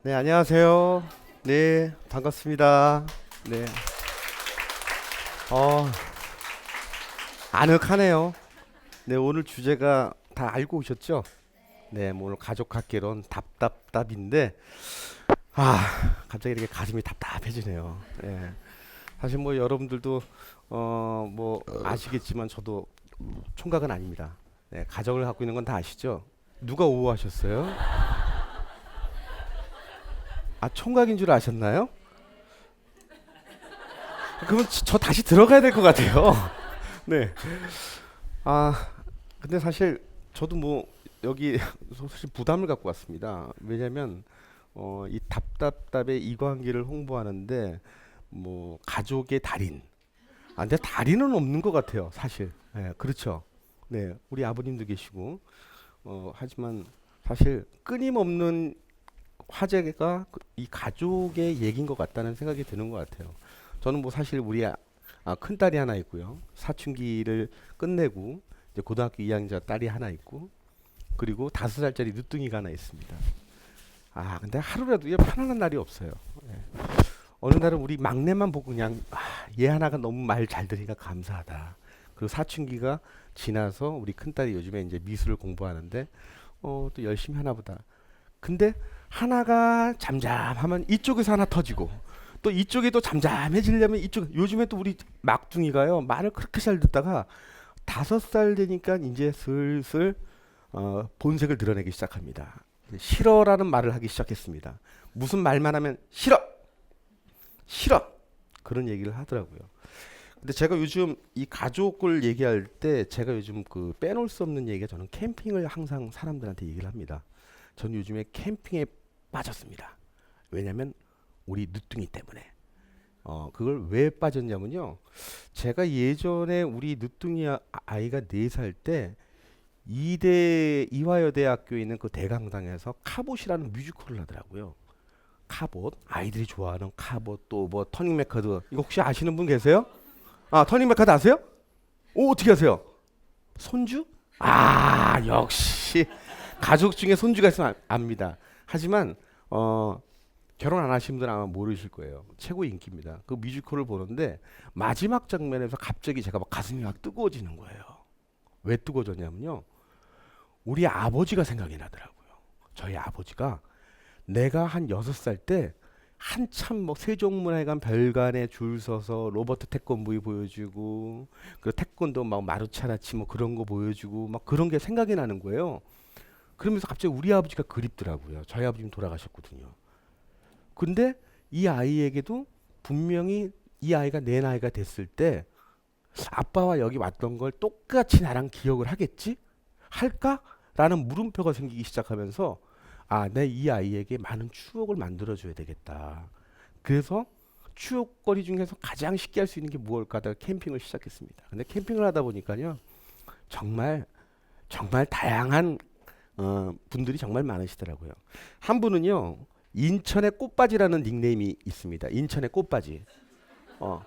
네, 안녕하세요. 네, 반갑습니다. 네, 어, 아늑하네요. 네, 오늘 주제가 다 알고 오셨죠? 네, 뭐 오늘 가족학개론 답답답인데, 갑자기 이렇게 가슴이 답답해지네요. 네, 사실 뭐 여러분들도 뭐 아시겠지만 저도 총각은 아닙니다. 네, 가정을 갖고 있는 건 다 아시죠? 누가 오해하셨어요? 아, 총각인 줄 아셨나요? 그러면 저 다시 들어가야 될 것 같아요. 네. 아, 근데 사실 저도 뭐 여기 사실 부담을 갖고 왔습니다. 왜냐면 이 답답답의 이광기를 홍보하는데 뭐 가족의 달인. 아, 근데 달인은 없는 것 같아요, 사실. 네, 그렇죠. 네, 우리 아버님도 계시고 하지만 사실 끊임없는 화제가 이 가족의 얘기인 것 같다는 생각이 드는 것 같아요. 저는 뭐 사실 우리 큰딸이 하나 있고요. 사춘기를 끝내고 이제 고등학교 2학년 딸이 하나 있고 그리고 5살짜리 늦둥이가 하나 있습니다. 근데 하루라도 얘 편안한 날이 없어요. 예. 어느 날은 우리 막내만 보고 그냥 얘 하나가 너무 말 잘 들으니까 감사하다. 그리고 사춘기가 지나서 우리 큰딸이 요즘에 이제 미술을 공부하는데 또 열심히 하나 보다. 근데 하나가 잠잠하면 이쪽에서 하나 터지고 또 이쪽이 또 잠잠해지려면 이쪽 요즘에 또 우리 막둥이가요 말을 그렇게 잘 듣다가 5살 되니까 이제 슬슬 본색을 드러내기 시작합니다. 싫어라는 말을 하기 시작했습니다. 무슨 말만 하면 싫어 싫어 그런 얘기를 하더라고요. 근데 제가 요즘 이 가족을 얘기할 때 제가 요즘 그 빼놓을 수 없는 얘기가 저는 캠핑을 항상 사람들한테 얘기를 합니다. 저는 요즘에 캠핑에 빠졌습니다. 왜냐면 우리 늦둥이 때문에. 그걸 왜 빠졌냐면요. 제가 예전에 우리 늦둥이 아이가 4살 때 이화여대학교에 있는 그 대강당에서 카봇이라는 뮤지컬을 하더라고요. 카봇, 아이들이 좋아하는 카봇, 또 뭐 터닝 메카드. 이거 혹시 아시는 분 계세요? 터닝 메카드 아세요? 오, 어떻게 아세요? 손주? 역시 가족 중에 손주가 있으면 압니다. 하지만 결혼 안 하신 분들은 아마 모르실 거예요. 최고 인기입니다. 그 뮤지컬을 보는데 마지막 장면에서 갑자기 제가 막 가슴이 막 뜨거워지는 거예요. 왜 뜨거워졌냐면요. 우리 아버지가 생각이 나더라고요. 저희 아버지가 내가 한 6살 때 한참 뭐 세종문화회관 별관에 줄 서서 로버트 태권브이 보여주고 그 태권도 막 마루차라치 뭐 그런 거 보여주고 막 그런 게 생각이 나는 거예요. 그러면서 갑자기 우리 아버지가 그립더라고요. 저희 아버지는 돌아가셨거든요. 근데 이 아이에게도 분명히 이 아이가 내 나이가 됐을 때 아빠와 여기 왔던 걸 똑같이 나랑 기억을 하겠지? 할까? 라는 물음표가 생기기 시작하면서 내 이 아이에게 많은 추억을 만들어줘야 되겠다. 그래서 추억거리 중에서 가장 쉽게 할 수 있는 게 무엇일까 하다가 캠핑을 시작했습니다. 근데 캠핑을 하다 보니까요. 정말 정말 다양한 분들이 정말 많으시더라고요. 한 분은요. 인천의 꽃바지라는 닉네임이 있습니다. 인천의 꽃바지. 어.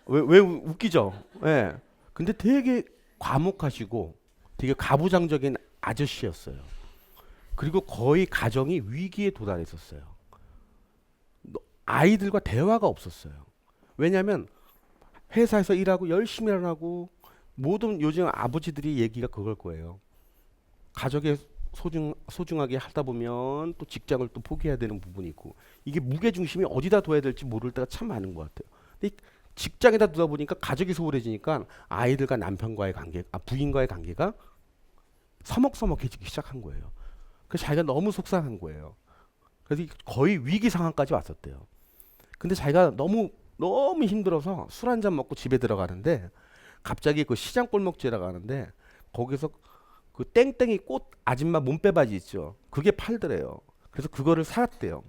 왜 웃기죠? 예. 근데 되게 과묵하시고 되게 가부장적인 아저씨였어요. 그리고 거의 가정이 위기에 도달했었어요. 아이들과 대화가 없었어요. 왜냐하면 회사에서 일하고 열심히 일하고 모든 요즘 아버지들이 얘기가 그걸 거예요. 가족의 소중하게 하다 보면 또 직장을 또 포기해야 되는 부분이 있고 이게 무게 중심이 어디다 둬야 될지 모를 때가 참 많은 것 같아요. 근데 직장에다 두다 보니까 가족이 소홀해지니까 아이들과 남편과의 관계, 부인과의 관계가 서먹서먹해지기 시작한 거예요. 그래서 자기가 너무 속상한 거예요. 그래서 거의 위기 상황까지 왔었대요. 근데 자기가 너무 힘들어서 술 한 잔 먹고 집에 들어가는데 갑자기 그 시장 골목지에 가는데 거기서 그 땡땡이 꽃 아줌마 몸빼바지 있죠. 그게 팔더래요. 그래서 그거를 사왔대요.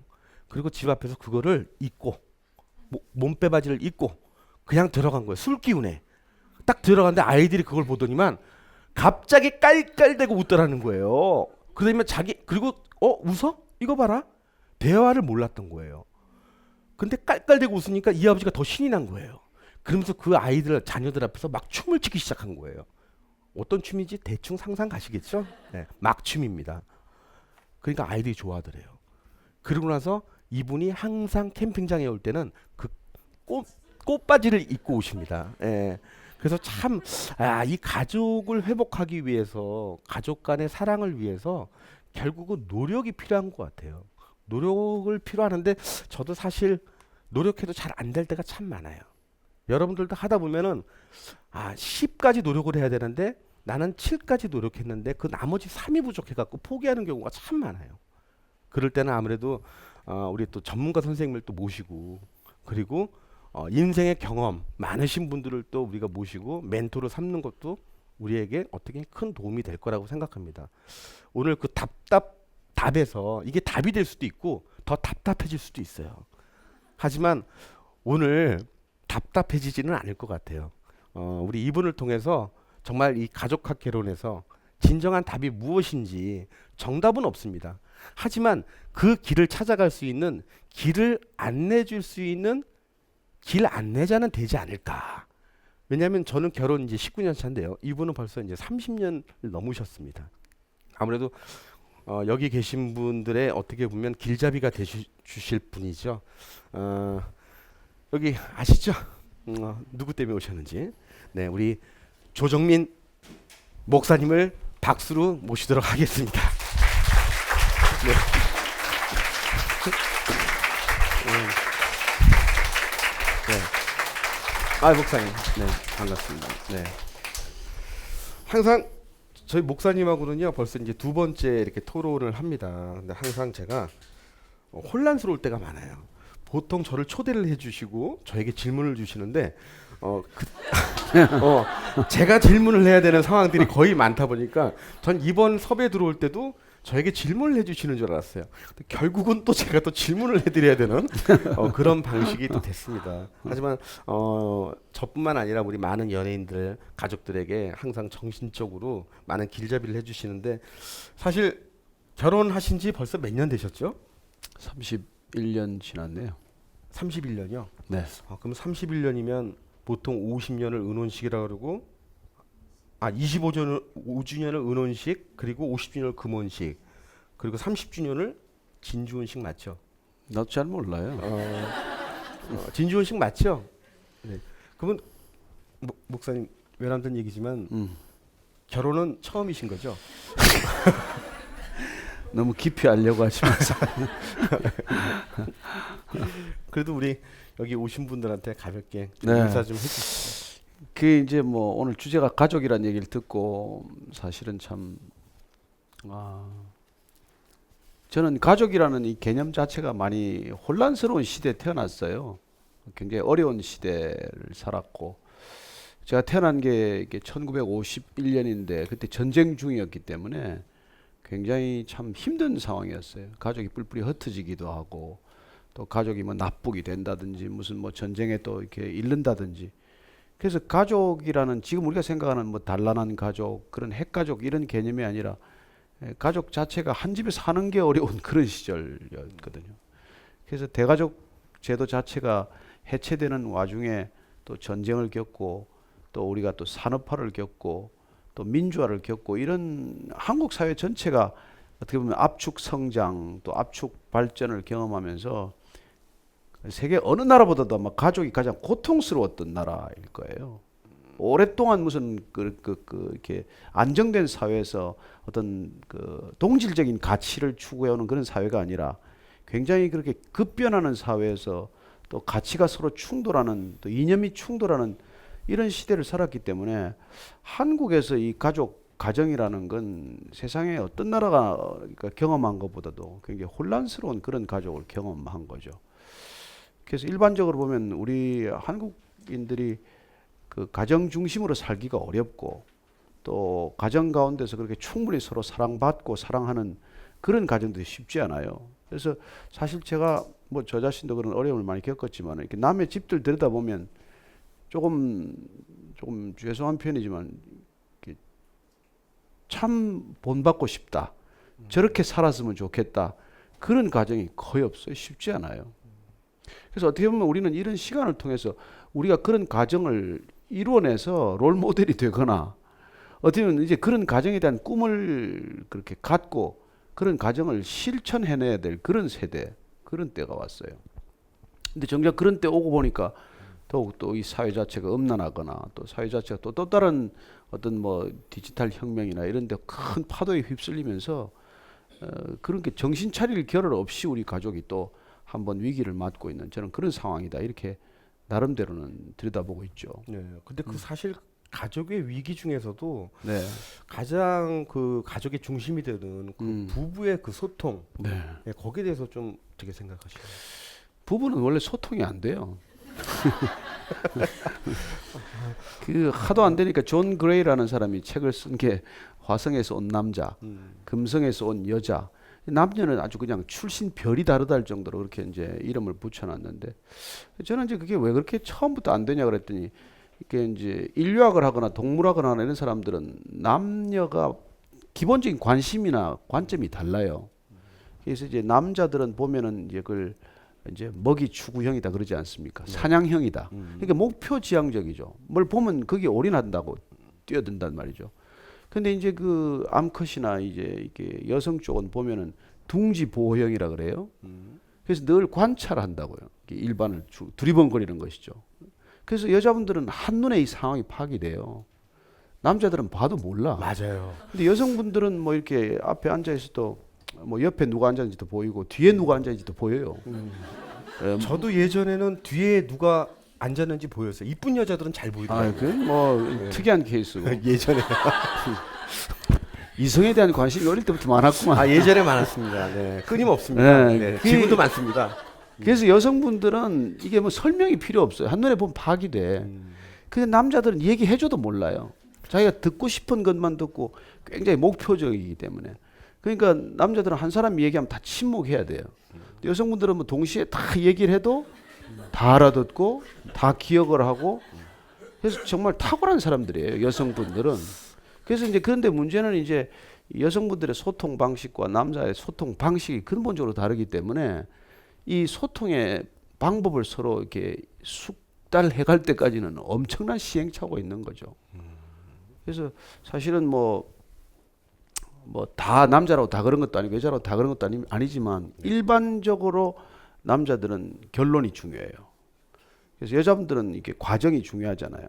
그리고 집 앞에서 그거를 입고 몸빼바지를 입고 그냥 들어간 거예요. 술 기운에. 딱 들어갔는데 아이들이 그걸 보더니만 갑자기 깔깔대고 웃더라는 거예요. 그러면 그리고 웃어? 이거 봐라. 대화를 몰랐던 거예요. 근데 깔깔대고 웃으니까 이 아버지가 더 신이 난 거예요. 그러면서 그 자녀들 앞에서 막 춤을 추기 시작한 거예요. 어떤 춤인지 대충 상상 가시겠죠? 네, 막춤입니다. 그러니까 아이들이 좋아하더래요. 그러고 나서 이분이 항상 캠핑장에 올 때는 그 꽃, 꽃바지를 입고 오십니다. 예. 그래서 참, 이 가족을 회복하기 위해서, 가족 간의 사랑을 위해서 결국은 노력이 필요한 것 같아요. 노력을 필요하는데 저도 사실 노력해도 잘 안 될 때가 참 많아요. 여러분들도 하다 보면은 10까지 노력을 해야 되는데 나는 7까지 노력했는데 그 나머지 3이 부족해갖고 포기하는 경우가 참 많아요. 그럴 때는 아무래도 우리 또 전문가 선생님을 또 모시고 그리고 인생의 경험 많으신 분들을 또 우리가 모시고 멘토로 삼는 것도 우리에게 어떻게 큰 도움이 될 거라고 생각합니다. 오늘 그 답에서 이게 답이 될 수도 있고 더 답답해질 수도 있어요. 하지만 오늘 답답해지지는 않을 것 같아요. 우리 이분을 통해서 정말 이 가족학 개론에서 진정한 답이 무엇인지 정답은 없습니다. 하지만 그 길을 찾아갈 수 있는 길을 안내 줄 수 있는 길 안내자는 되지 않을까. 왜냐하면 저는 결혼 이제 19년 차인데요. 이분은 벌써 이제 30년을 넘으셨습니다. 아무래도 여기 계신 분들의 어떻게 보면 길잡이가 되주실 분이죠. 여기 아시죠? 누구 때문에 오셨는지. 네, 우리 조정민 목사님을 박수로 모시도록 하겠습니다. 네. 네. 목사님. 네, 반갑습니다. 네. 항상 저희 목사님하고는요, 벌써 이제 두 번째 이렇게 토론을 합니다. 근데 항상 제가 혼란스러울 때가 많아요. 보통 저를 초대를 해주시고 저에게 질문을 주시는데 제가 질문을 해야 되는 상황들이 거의 많다 보니까 전 이번 섭외 들어올 때도 저에게 질문을 해주시는 줄 알았어요. 근데 결국은 또 제가 또 질문을 해드려야 되는 그런 방식이 또 됐습니다. 하지만 저뿐만 아니라 우리 많은 연예인들, 가족들에게 항상 정신적으로 많은 길잡이를 해주시는데 사실 결혼하신 지 벌써 몇 년 되셨죠? 31년 지났네요. 31년이요? 네. 그럼 31년이면 보통 50년을 은혼식이라고 그러고 25주년을 은혼식 그리고 50주년을 금혼식 그리고 30주년을 진주혼식 맞죠? 나도 잘 몰라요. 진주혼식 맞죠? 네. 그러면 목사님 외람된 얘기지만 결혼은 처음이신 거죠? 너무 깊이 알려고 하지 마세요. 그래도 우리 여기 오신 분들한테 가볍게 네. 인사 좀 해주시죠. 그 이제 뭐 오늘 주제가 가족이란 얘기를 듣고 사실은 참 저는 가족이라는 이 개념 자체가 많이 혼란스러운 시대에 태어났어요. 굉장히 어려운 시대를 살았고 제가 태어난 게 1951년인데 그때 전쟁 중이었기 때문에 굉장히 참 힘든 상황이었어요. 가족이 뿔뿔이 흩어지기도 하고 또 가족이 뭐 납북이 된다든지 무슨 뭐 전쟁에 또 이렇게 잃는다든지 그래서 가족이라는 지금 우리가 생각하는 뭐 단란한 가족 그런 핵가족 이런 개념이 아니라 가족 자체가 한 집에 사는 게 어려운 그런 시절이었거든요. 그래서 대가족 제도 자체가 해체되는 와중에 또 전쟁을 겪고 또 우리가 또 산업화를 겪고 또 민주화를 겪고 이런 한국 사회 전체가 어떻게 보면 압축 성장 또 압축 발전을 경험하면서 세계 어느 나라보다도 아마 가족이 가장 고통스러웠던 나라일 거예요. 오랫동안 무슨 이렇게 안정된 사회에서 어떤 그 동질적인 가치를 추구해오는 그런 사회가 아니라 굉장히 그렇게 급변하는 사회에서 또 가치가 서로 충돌하는 또 이념이 충돌하는 이런 시대를 살았기 때문에 한국에서 이 가정이라는 건 세상에 어떤 나라가 경험한 것보다도 굉장히 혼란스러운 그런 가족을 경험한 거죠. 그래서 일반적으로 보면 우리 한국인들이 그 가정 중심으로 살기가 어렵고 또 가정 가운데서 그렇게 충분히 서로 사랑받고 사랑하는 그런 가정들이 쉽지 않아요. 그래서 사실 제가 뭐 저 자신도 그런 어려움을 많이 겪었지만 이렇게 남의 집들 들여다보면 조금 죄송한 표현이지만 참 본받고 싶다. 저렇게 살았으면 좋겠다. 그런 가정이 거의 없어요. 쉽지 않아요. 그래서 어떻게 보면 우리는 이런 시간을 통해서 우리가 그런 가정을 이루어내서 롤 모델이 되거나 어떻게 보면 이제 그런 가정에 대한 꿈을 그렇게 갖고 그런 가정을 실천해내야 될 그런 세대, 그런 때가 왔어요. 근데 정작 그런 때 오고 보니까 더욱 또 이 사회 자체가 음란하거나 또 사회 자체가 또 다른 어떤 뭐 디지털 혁명이나 이런 데 큰 파도에 휩쓸리면서 그런 게 정신 차릴 겨를 없이 우리 가족이 또 한번 위기를 맞고 있는 저는 그런 상황이다. 이렇게 나름대로는 들여다보고 있죠. 네. 근데 그 사실 가족의 위기 중에서도 네. 가장 그 가족의 중심이 되는 그 부부의 그 소통, 네. 네, 거기에 대해서 좀 어떻게 생각하시나요? 부부는 원래 소통이 안 돼요. 그 하도 안 되니까 존 그레이라는 사람이 책을 쓴 게 화성에서 온 남자, 금성에서 온 여자. 남녀는 아주 그냥 출신 별이 다르다 할 정도로 그렇게 이제 이름을 붙여놨는데 저는 이제 그게 왜 그렇게 처음부터 안 되냐 그랬더니 이게 이제 인류학을 하거나 동물학을 하는 이런 사람들은 남녀가 기본적인 관심이나 관점이 달라요. 그래서 이제 남자들은 보면은 이제 그걸 이제 먹이 추구형이다 그러지 않습니까? 사냥형이다. 그러니까 목표 지향적이죠. 뭘 보면 거기에 올인한다고 뛰어든단 말이죠. 근데 이제 그 암컷이나 이제 이게 여성 쪽은 보면은 둥지 보호형이라 그래요. 그래서 늘 관찰한다고요. 일반을 두리번거리는 것이죠. 그래서 여자분들은 한눈에 이 상황이 파악돼요. 남자들은 봐도 몰라. 맞아요. 근데 여성분들은 뭐 이렇게 앞에 앉아 있어도 뭐 옆에 누가 앉았는지도 보이고 뒤에 누가 앉았는지도 보여요. 저도 예전에는 뒤에 누가 앉았는지 보였어요. 이쁜 여자들은 잘 보이더라고요. 그뭐 특이한 케이스고. 예전에 이성에 대한 관심이 어릴 때부터 많았구만. 예전에 많았습니다. 네, 끊임없습니다. 네, 네, 그- 지금도 많습니다. 그래서 여성분들은 이게 뭐 설명이 필요 없어요. 한눈에 보면 파악이 돼. 근데 남자들은 얘기해줘도 몰라요. 자기가 듣고 싶은 것만 듣고 굉장히 목표적이기 때문에. 그러니까 남자들은 한 사람이 얘기하면 다 침묵해야 돼요. 여성분들은 뭐 동시에 다 얘기를 해도 다 알아듣고 다 기억을 하고 그래서 정말 탁월한 사람들이에요. 여성분들은. 그래서 이제 그런데 문제는 이제 여성분들의 소통 방식과 남자의 소통 방식이 근본적으로 다르기 때문에 이 소통의 방법을 서로 이렇게 숙달해 갈 때까지는 엄청난 시행착오가 있는 거죠. 그래서 사실은 뭐 다 남자라고 다 그런 것도 아니고 여자라고 다 그런 것도 아니지만 일반적으로 남자들은 결론이 중요해요. 그래서 여자분들은 이게 과정이 중요하잖아요.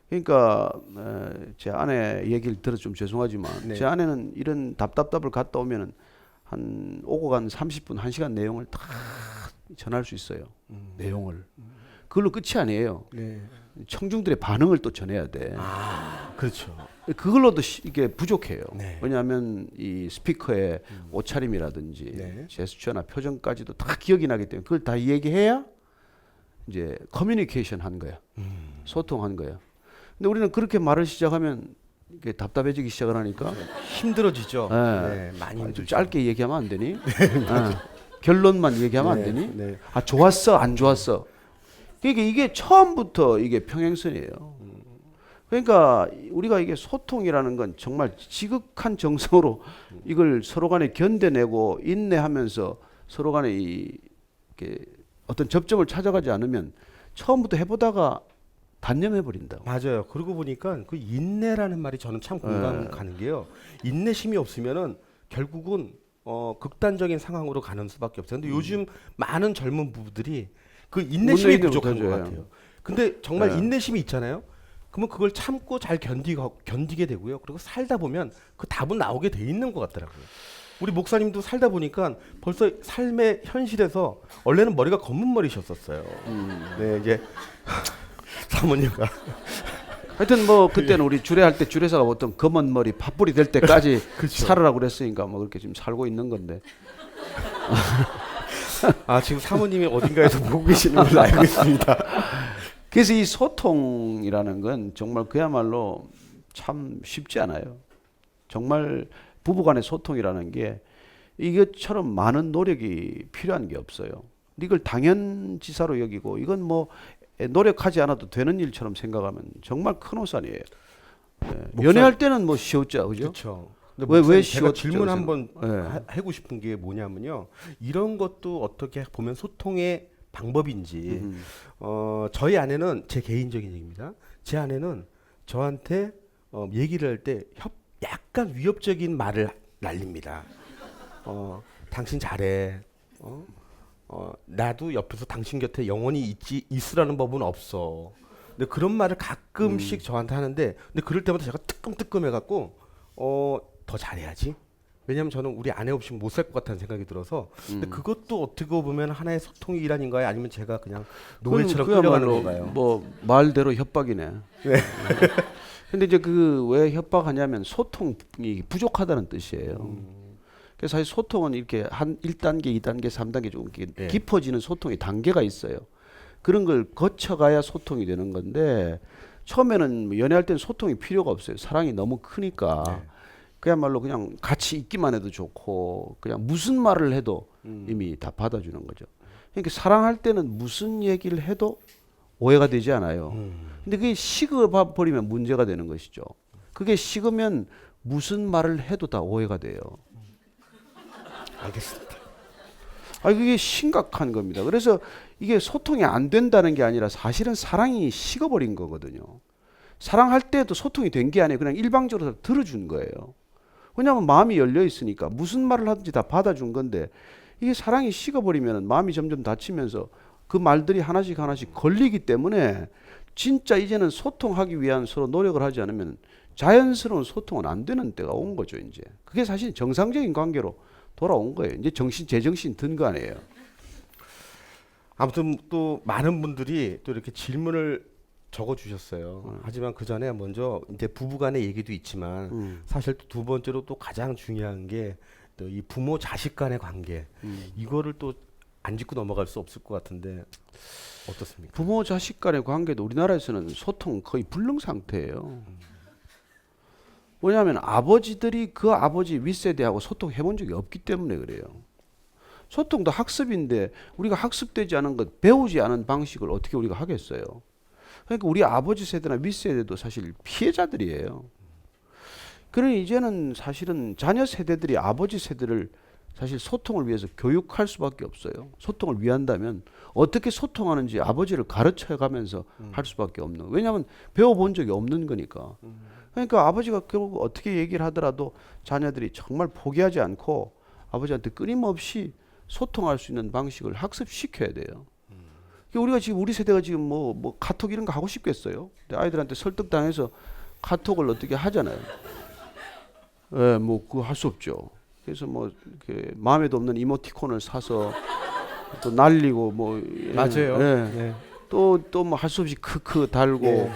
그러니까 제 아내 얘기를 들어 좀 죄송하지만 네. 제 아내는 이런 답답답을 갔다 오면은 한 오고 간 30분, 1시간 내용을 다 전할 수 있어요. 내용을. 그걸로 끝이 아니에요. 네. 청중들의 반응을 또 전해야 돼. 그렇죠. 그걸로도 이게 부족해요. 네. 왜냐하면 이 스피커의 옷차림이라든지 네. 제스처나 표정까지도 다 기억이 나기 때문에 그걸 다 얘기해야 이제 커뮤니케이션 한 거야. 소통한 거야. 근데 우리는 그렇게 말을 시작하면 이게 답답해지기 시작을 하니까 힘들어지죠. 네. 많이 좀 힘들죠. 짧게 얘기하면 안 되니? 결론만 얘기하면 안 네, 되니? 네. 좋았어, 안 좋았어. 그러니까 이게 처음부터 이게 평행선이에요. 그러니까 우리가 이게 소통이라는 건 정말 지극한 정성으로 이걸 서로 간에 견뎌내고 인내하면서 서로 간에 이렇게 어떤 접점을 찾아가지 않으면 처음부터 해보다가 단념해 버린다고. 맞아요. 그러고 보니까 그 인내라는 말이 저는 참 공감 가는 게요. 인내심이 없으면은 결국은 극단적인 상황으로 가는 수밖에 없어요. 근데 요즘 많은 젊은 부부들이 그 인내심이 인내를 부족한 것 못하죠. 같아요. 근데 정말 네. 인내심이 있잖아요. 그러면 그걸 참고 잘 견디게 되고요. 그리고 살다 보면 그 답은 나오게 돼 있는 것 같더라고요. 우리 목사님도 살다 보니까 벌써 삶의 현실에서 원래는 머리가 검은 머리셨었어요. 네, 이제 사모님과 하여튼 뭐 그때는 우리 주례할 때 주례사가 보통 검은 머리 팥불이 될 때까지 그쵸. 살으라고 그랬으니까 뭐 그렇게 지금 살고 있는 건데. 지금 사모님이 어딘가에서 보고 계시는 걸로 알고 있습니다. 그래서 이 소통이라는 건 정말 그야말로 참 쉽지 않아요. 정말 부부간의 소통이라는 게 이것처럼 많은 노력이 필요한 게 없어요. 이걸 당연지사로 여기고 이건 뭐 노력하지 않아도 되는 일처럼 생각하면 정말 큰 오산이에요. 연애할 때는 뭐 쉬웠죠, 그죠? 그렇죠. 왜 제가 쉬웠죠, 질문 그래서? 한번 네. 하고 싶은 게 뭐냐면요. 이런 것도 어떻게 보면 소통의 방법인지. 저희 아내는 제 개인적인 얘기입니다. 제 아내는 저한테 얘기를 할 때 약간 위협적인 말을 날립니다. 당신 잘해. 나도 옆에서 당신 곁에 영원히 있으라는 법은 없어. 근데 그런 말을 가끔씩 저한테 하는데, 근데 그럴 때마다 제가 뜨끔뜨끔해갖고 더 잘해야지. 왜냐면 저는 우리 아내 없이 못 살 것 같다는 생각이 들어서. 근데 그것도 어떻게 보면 하나의 소통의 일환인가요? 아니면 제가 그냥 노예처럼 끌려가는 건가요? 뭐 말대로 협박이네. 근데 이제 그 왜 협박하냐면 소통이 부족하다는 뜻이에요. 그래서 사실 소통은 이렇게 한 1단계, 2단계, 3단계 좀 이렇게 예. 깊어지는 소통의 단계가 있어요. 그런 걸 거쳐가야 소통이 되는 건데 처음에는 연애할 때는 소통이 필요가 없어요. 사랑이 너무 크니까. 네. 그야말로 그냥 같이 있기만 해도 좋고 그냥 무슨 말을 해도 이미 다 받아주는 거죠. 그러니까 사랑할 때는 무슨 얘기를 해도 오해가 되지 않아요. 근데 그게 식어 버리면 문제가 되는 것이죠. 그게 식으면 무슨 말을 해도 다 오해가 돼요. 알겠습니다. 그게 심각한 겁니다. 그래서 이게 소통이 안 된다는 게 아니라 사실은 사랑이 식어버린 거거든요. 사랑할 때도 소통이 된 게 아니에요. 그냥 일방적으로 들어준 거예요. 왜냐하면 마음이 열려 있으니까 무슨 말을 하든지 다 받아준 건데 이게 사랑이 식어버리면 마음이 점점 닫히면서 그 말들이 하나씩 하나씩 걸리기 때문에 진짜 이제는 소통하기 위한 서로 노력을 하지 않으면 자연스러운 소통은 안 되는 때가 온 거죠. 이제 그게 사실 정상적인 관계로 돌아온 거예요. 이제 제정신 든 거 아니에요. 아무튼 또 많은 분들이 또 이렇게 질문을 적어주셨어요. 하지만 그 전에 먼저 이제 부부간의 얘기도 있지만 사실 또 두 번째로 또 가장 중요한 게 또 이 부모 자식 간의 관계 이거를 또 안 짚고 넘어갈 수 없을 것 같은데 어떻습니까? 부모 자식 간의 관계도 우리나라에서는 소통 거의 불능 상태예요. 왜냐하면 아버지들이 그 아버지 윗세대하고 소통해 본 적이 없기 때문에 그래요. 소통도 학습인데 우리가 학습되지 않은 것, 배우지 않은 방식을 어떻게 우리가 하겠어요. 그러니까 우리 아버지 세대나 윗세대도 사실 피해자들이에요. 그러니 이제는 사실은 자녀 세대들이 아버지 세대를 사실 소통을 위해서 교육할 수밖에 없어요. 소통을 위한다면 어떻게 소통하는지 아버지를 가르쳐 가면서 할 수밖에 없는. 왜냐하면 배워본 적이 없는 거니까. 그러니까 아버지가 결국 어떻게 얘기를 하더라도 자녀들이 정말 포기하지 않고 아버지한테 끊임없이 소통할 수 있는 방식을 학습시켜야 돼요. 우리가 지금 우리 세대가 지금 뭐 카톡 이런 거 하고 싶겠어요? 아이들한테 설득당해서 카톡을 어떻게 하잖아요. 예, 뭐 그거 할 수 없죠. 그래서 뭐 이렇게 마음에도 없는 이모티콘을 사서 또 날리고 뭐 맞아요. 예. 네. 또 뭐 할 수 없이 크크 달고 예.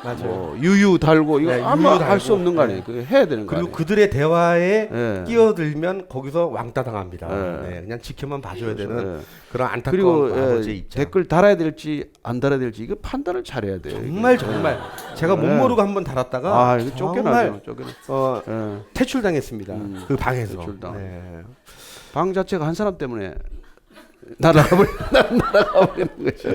맞아요. 뭐 유유 달고 이거 네, 아무 유유 할 수 달고. 없는 거 아니에요. 그거 해야 되는 거 그리고 아니에요. 그들의 대화에 예. 끼어들면 거기서 왕따 당합니다. 예. 네, 그냥 지켜만 봐줘야 되는 예. 그런 안타까운 그리고 아버지의 입장. 댓글 달아야 될지 안 달아야 될지 이거 판단을 잘해야 돼요. 정말 이게. 정말 제가 못 예. 모르고 한번 달았다가 이거 정말 쫓겨나죠. 예. 퇴출당했습니다. 그 방에서. 퇴출당. 네. 방 자체가 한 사람 때문에 날아가버리는 거죠.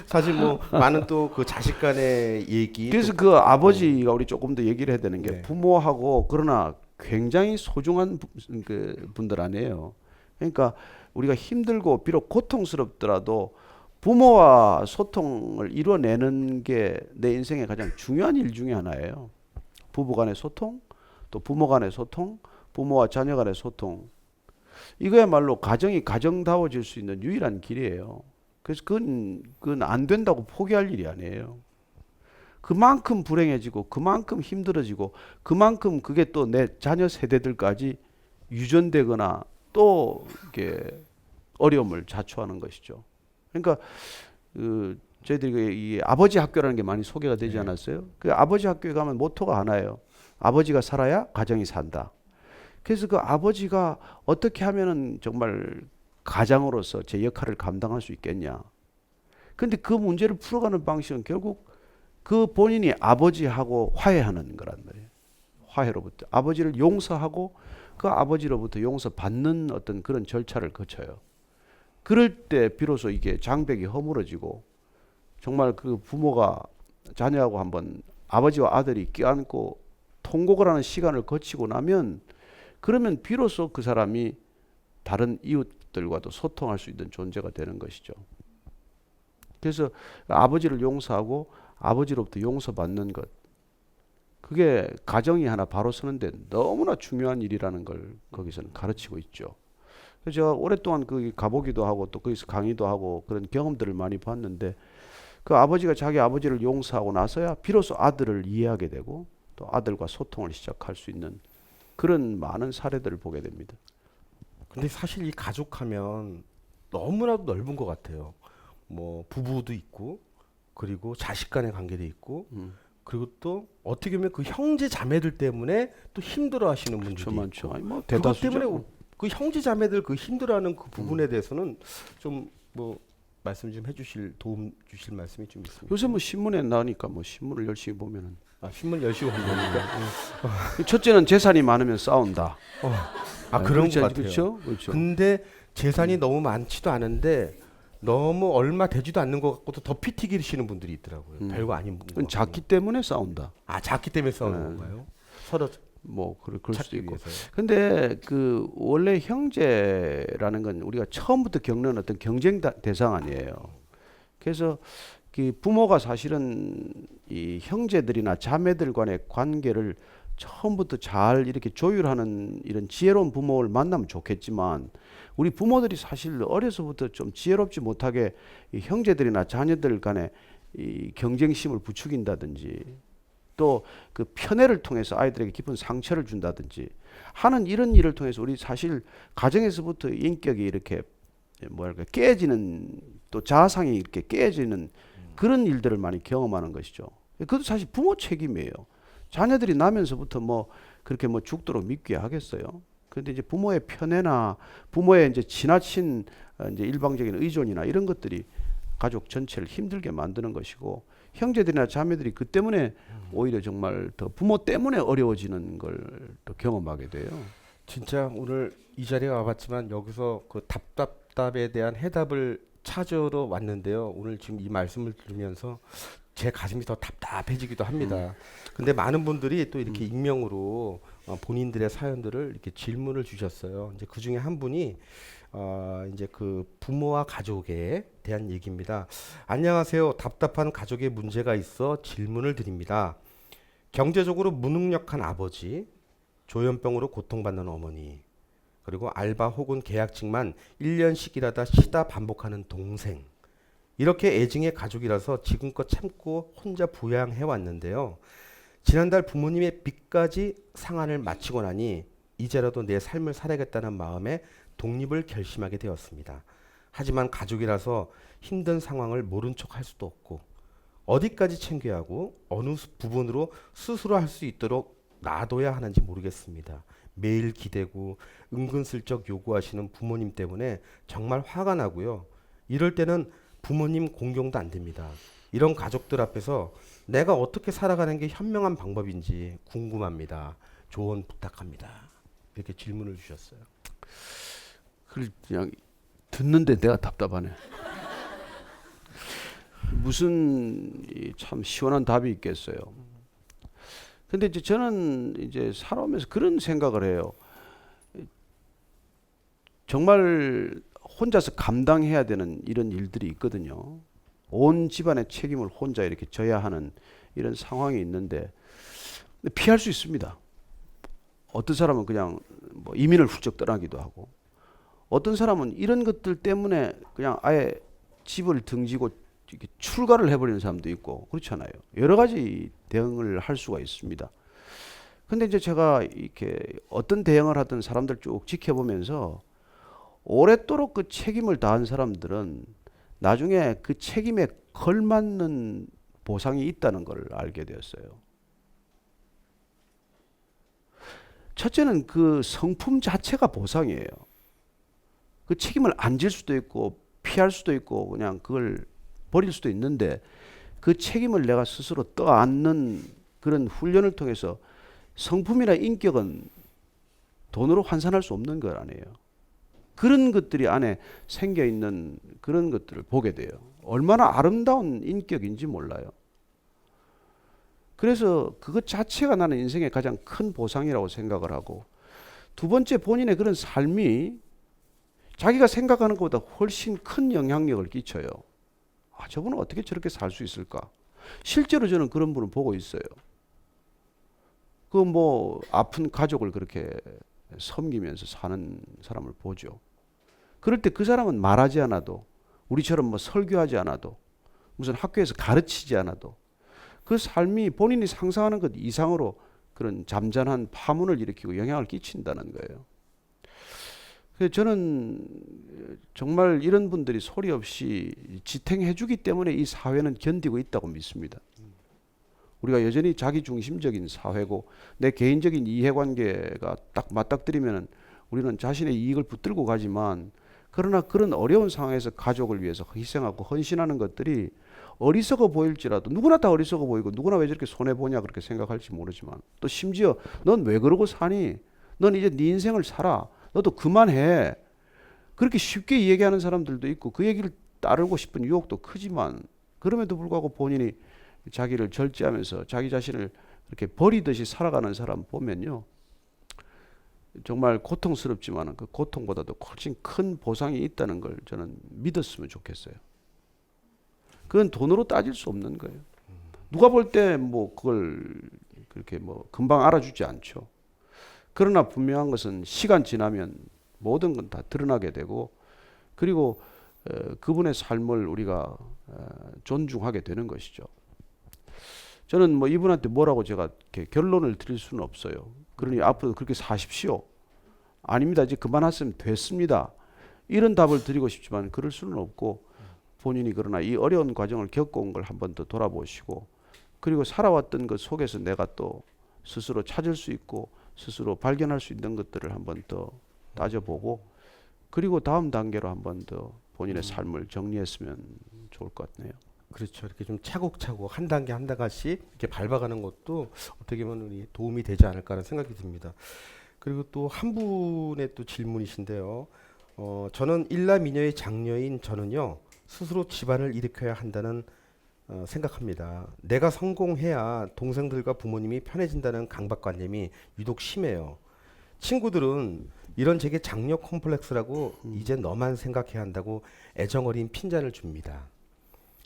사실 뭐 많은 또 그 자식 간의 얘기. 그래서 그 아버지가 우리 조금 더 얘기를 해야 되는 게 네. 부모하고 그러나 굉장히 소중한 그 분들 아니에요. 그러니까 우리가 힘들고 비록 고통스럽더라도 부모와 소통을 이뤄내는 게 내 인생의 가장 중요한 일 중에 하나예요. 부부 간의 소통, 또 부모 간의 소통, 부모와 자녀 간의 소통. 이거야말로 가정이 가정다워질 수 있는 유일한 길이에요. 그래서 그건 안 된다고 포기할 일이 아니에요. 그만큼 불행해지고 그만큼 힘들어지고 그만큼 그게 또 내 자녀 세대들까지 유전되거나 또 이렇게 어려움을 자초하는 것이죠. 그러니까 저희들이 이 아버지 학교라는 게 많이 소개가 되지 않았어요? 그 아버지 학교에 가면 모토가 하나예요. 아버지가 살아야 가정이 산다. 그래서 그 아버지가 어떻게 하면은 정말 가장으로서 제 역할을 감당할 수 있겠냐. 근데 그 문제를 풀어가는 방식은 결국 그 본인이 아버지하고 화해하는 거란 말이에요. 화해로부터. 아버지를 용서하고 그 아버지로부터 용서받는 어떤 그런 절차를 거쳐요. 그럴 때 비로소 이게 장벽이 허물어지고 정말 그 부모가 자녀하고 한번 아버지와 아들이 껴안고 통곡을 하는 시간을 거치고 나면 그러면 비로소 그 사람이 다른 이웃들과도 소통할 수 있는 존재가 되는 것이죠. 그래서 아버지를 용서하고 아버지로부터 용서받는 것. 그게 가정이 하나 바로 서는데 너무나 중요한 일이라는 걸 거기서는 가르치고 있죠. 그래서 제가 오랫동안 거기 가보기도 하고 또 거기서 강의도 하고 그런 경험들을 많이 봤는데 그 아버지가 자기 아버지를 용서하고 나서야 비로소 아들을 이해하게 되고 또 아들과 소통을 시작할 수 있는 그런 많은 사례들을 보게 됩니다. 근데 사실 이 가족하면 너무나도 넓은 것 같아요. 뭐 부부도 있고 그리고 자식 간의 관계도 있고 그리고 또 어떻게 보면 그 형제 자매들 때문에 또 힘들어하시는 분들도 그렇죠, 많죠. 있고 아니 뭐 그것 대다수죠. 때문에 그 형제 자매들 그 힘들어하는 그 부분에 대해서는 좀 뭐 말씀 좀 해주실 도움 주실 말씀이 좀 있습니다. 요새 뭐 신문에 나오니까 뭐 신문을 열심히 보면은 아, 신문 열심히 보니까 첫째는 재산이 많으면 싸운다. 그런 것 같아요. 그렇죠, 그렇죠. 근데 재산이 너무 많지도 않은데 너무 얼마 되지도 않는 것 같고도 더 피 튀기시는 분들이 있더라고요. 별거 아닌 분. 그건 작기 때문에 싸운다. 작기 때문에 싸우는 건가요? 서로 뭐 그럴 수도 찾기 있고. 위해서요. 근데 그 원래 형제라는 건 우리가 처음부터 겪는 어떤 경쟁 대상 아니에요. 그래서 그 부모가 사실은 이 형제들이나 자매들 간의 관계를 처음부터 잘 이렇게 조율하는 이런 지혜로운 부모를 만나면 좋겠지만 우리 부모들이 사실 어려서부터 좀 지혜롭지 못하게 이 형제들이나 자녀들 간에 이 경쟁심을 부추긴다든지 또 그 편애를 통해서 아이들에게 깊은 상처를 준다든지 하는 이런 일을 통해서 우리 사실 가정에서부터 인격이 이렇게 뭐랄까 깨지는 또 자아상이 이렇게 깨지는 그런 일들을 많이 경험하는 것이죠. 그것도 사실 부모 책임이에요. 자녀들이 나면서부터 뭐 그렇게 뭐 죽도록 믿게 하겠어요. 그런데 이제 부모의 편애나 부모의 이제 지나친 이제 일방적인 의존이나 이런 것들이 가족 전체를 힘들게 만드는 것이고 형제들이나 자매들이 그 때문에 오히려 정말 더 부모 때문에 어려워지는 걸 또 경험하게 돼요. 진짜 오늘 이 자리에 와봤지만 여기서 그 답답답에 대한 해답을 찾으러 왔는데요. 오늘 지금 이 말씀을 들으면서 제 가슴이 더 답답해지기도 합니다. 근데 많은 분들이 또 이렇게 익명으로 본인들의 사연들을 이렇게 질문을 주셨어요. 이제 그 중에 한 분이 이제 그 부모와 가족에 대한 얘기입니다. 안녕하세요. 답답한 가족에 문제가 있어 질문을 드립니다. 경제적으로 무능력한 아버지, 조현병으로 고통받는 어머니, 그리고 알바 혹은 계약직만 1년씩 일하다 쉬다 반복하는 동생. 이렇게 애증의 가족이라서 지금껏 참고 혼자 부양해 왔는데요. 지난달 부모님의 빚까지 상환을 마치고 나니 이제라도 내 삶을 살아야겠다는 마음에 독립을 결심하게 되었습니다. 하지만 가족이라서 힘든 상황을 모른 척 할 수도 없고 어디까지 챙겨야 하고 어느 부분으로 스스로 할 수 있도록 놔둬야 하는지 모르겠습니다. 매일 기대고 은근슬쩍 요구하시는 부모님 때문에 정말 화가 나고요. 이럴 때는 부모님 공경도 안 됩니다. 이런 가족들 앞에서 내가 어떻게 살아가는 게 현명한 방법인지 궁금합니다. 조언 부탁합니다. 이렇게 질문을 주셨어요. 그냥 듣는데 내가 답답하네. 무슨 참 시원한 답이 있겠어요. 근데 이제 저는 이제 살아오면서 그런 생각을 해요. 정말 혼자서 감당해야 되는 이런 일들이 있거든요. 온 집안의 책임을 혼자 이렇게 져야 하는 이런 상황이 있는데 피할 수 있습니다. 어떤 사람은 그냥 뭐 이민을 훌쩍 떠나기도 하고 어떤 사람은 이런 것들 때문에 그냥 아예 집을 등지고 이렇게 출가를 해버리는 사람도 있고 그렇잖아요. 여러 가지 대응을 할 수가 있습니다. 근데 이제 제가 이렇게 어떤 대응을 하든 사람들 쭉 지켜보면서 오랫도록 그 책임을 다한 사람들은 나중에 그 책임에 걸맞는 보상이 있다는 걸 알게 되었어요. 첫째는 그 성품 자체가 보상이에요. 그 책임을 안 질 수도 있고 피할 수도 있고 그냥 그걸 버릴 수도 있는데 그 책임을 내가 스스로 떠안는 그런 훈련을 통해서 성품이나 인격은 돈으로 환산할 수 없는 것 아니에요. 그런 것들이 안에 생겨 있는 그런 것들을 보게 돼요. 얼마나 아름다운 인격인지 몰라요. 그래서 그것 자체가 나는 인생의 가장 큰 보상이라고 생각을 하고 두 번째 본인의 그런 삶이 자기가 생각하는 것보다 훨씬 큰 영향력을 끼쳐요. 저분은 어떻게 저렇게 살 수 있을까? 실제로 저는 그런 분을 보고 있어요. 그 뭐 아픈 가족을 그렇게 섬기면서 사는 사람을 보죠. 그럴 때 그 사람은 말하지 않아도, 우리처럼 뭐 설교하지 않아도, 무슨 학교에서 가르치지 않아도 그 삶이 본인이 상상하는 것 이상으로 그런 잠잠한 파문을 일으키고 영향을 끼친다는 거예요. 그래서 저는 정말 이런 분들이 소리 없이 지탱해 주기 때문에 이 사회는 견디고 있다고 믿습니다. 우리가 여전히 자기중심적인 사회고 내 개인적인 이해관계가 딱 맞닥뜨리면 우리는 자신의 이익을 붙들고 가지만, 그러나 그런 어려운 상황에서 가족을 위해서 희생하고 헌신하는 것들이 어리석어 보일지라도, 누구나 다 어리석어 보이고 누구나 왜 저렇게 손해보냐 그렇게 생각할지 모르지만, 또 심지어 넌 왜 그러고 사니? 넌 이제 네 인생을 살아. 너도 그만해. 그렇게 쉽게 얘기하는 사람들도 있고 그 얘기를 따르고 싶은 유혹도 크지만, 그럼에도 불구하고 본인이 자기를 절제하면서 자기 자신을 이렇게 버리듯이 살아가는 사람 보면요, 정말 고통스럽지만 그 고통보다도 훨씬 큰 보상이 있다는 걸 저는 믿었으면 좋겠어요. 그건 돈으로 따질 수 없는 거예요. 누가 볼 때 뭐 그걸 그렇게 뭐 금방 알아주지 않죠. 그러나 분명한 것은 시간 지나면 모든 건 다 드러나게 되고, 그리고 그분의 삶을 우리가 존중하게 되는 것이죠. 저는 뭐 이분한테 뭐라고 제가 이렇게 결론을 드릴 수는 없어요. 그러니 앞으로 그렇게 사십시오. 아닙니다. 이제 그만하시면 됐습니다. 이런 답을 드리고 싶지만 그럴 수는 없고, 본인이 그러나 이 어려운 과정을 겪어온 걸 한 번 더 돌아보시고, 그리고 살아왔던 것 속에서 내가 또 스스로 찾을 수 있고 스스로 발견할 수 있는 것들을 한 번 더 따져보고, 그리고 다음 단계로 한 번 더 본인의 삶을 정리했으면 좋을 것 같네요. 그렇죠. 이렇게 좀 차곡차곡 한 단계 한 단계씩 이렇게 밟아가는 것도 어떻게 보면 우리 도움이 되지 않을까라는 생각이 듭니다. 그리고 또 한 분의 또 질문이신데요. 저는 일남이녀의 장녀인 저는요, 스스로 집안을 일으켜야 한다는 생각합니다. 내가 성공해야 동생들과 부모님이 편해진다는 강박관념이 유독 심해요. 친구들은 이런 제게 장녀 콤플렉스라고 이제 너만 생각해야 한다고 애정어린 핀잔을 줍니다.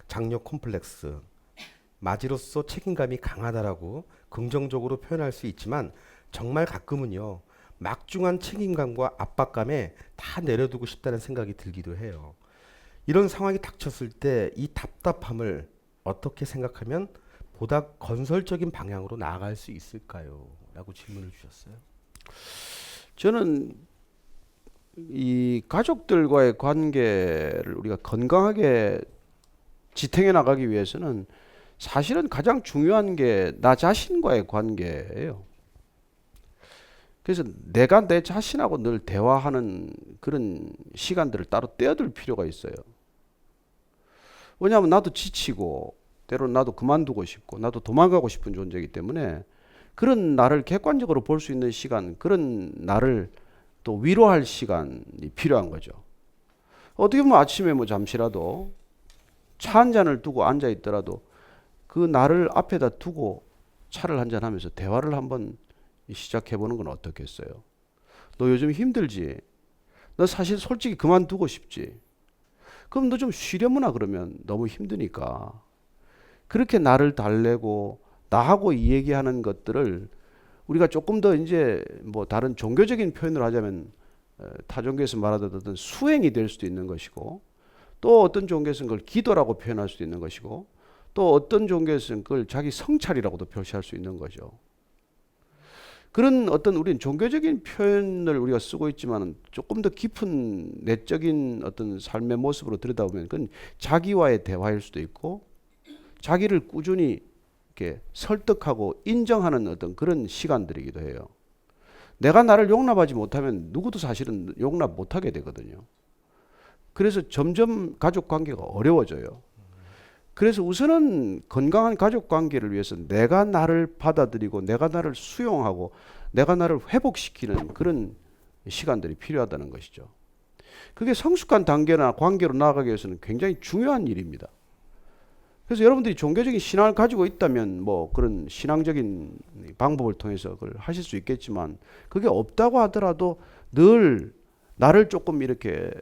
장녀 콤플렉스, 마지로서 책임감이 강하다라고 긍정적으로 표현할 수 있지만, 정말 가끔은요, 막중한 책임감과 압박감에 다 내려두고 싶다는 생각이 들기도 해요. 이런 상황이 닥쳤을 때 이 답답함을 어떻게 생각하면 보다 건설적인 방향으로 나아갈 수 있을까요? 라고 질문을 주셨어요. 저는 이 가족들과의 관계를 우리가 건강하게 지탱해 나가기 위해서는 사실은 가장 중요한 게 나 자신과의 관계예요. 그래서 내가 내 자신하고 늘 대화하는 그런 시간들을 따로 떼어둘 필요가 있어요. 왜냐하면 나도 지치고 때로는 나도 그만두고 싶고 나도 도망가고 싶은 존재이기 때문에, 그런 나를 객관적으로 볼 수 있는 시간, 그런 나를 또 위로할 시간이 필요한 거죠. 어떻게 보면 아침에 뭐 잠시라도 차 한 잔을 두고 앉아 있더라도 그 나를 앞에다 두고 차를 한 잔 하면서 대화를 한번 시작해 보는 건 어떻겠어요? 너 요즘 힘들지? 너 사실 솔직히 그만두고 싶지? 그럼 너 좀 쉬려무나. 그러면 너무 힘드니까. 그렇게 나를 달래고 나하고 이 얘기하는 것들을 우리가 조금 더 이제 뭐 다른 종교적인 표현을 하자면 타 종교에서 말하던 어떤 수행이 될 수도 있는 것이고, 또 어떤 종교에서는 그걸 기도라고 표현할 수도 있는 것이고, 또 어떤 종교에서는 그걸 자기 성찰이라고도 표시할 수 있는 거죠. 그런 어떤 우리는 종교적인 표현을 우리가 쓰고 있지만 조금 더 깊은 내적인 어떤 삶의 모습으로 들여다보면 그건 자기와의 대화일 수도 있고, 자기를 꾸준히 이렇게 설득하고 인정하는 어떤 그런 시간들이기도 해요. 내가 나를 용납하지 못하면 누구도 사실은 용납 못하게 되거든요. 그래서 점점 가족 관계가 어려워져요. 그래서 우선은 건강한 가족 관계를 위해서 내가 나를 받아들이고 내가 나를 수용하고 내가 나를 회복시키는 그런 시간들이 필요하다는 것이죠. 그게 성숙한 단계나 관계로 나아가기 위해서는 굉장히 중요한 일입니다. 그래서 여러분들이 종교적인 신앙을 가지고 있다면 뭐 그런 신앙적인 방법을 통해서 그걸 하실 수 있겠지만, 그게 없다고 하더라도 늘 나를 조금 이렇게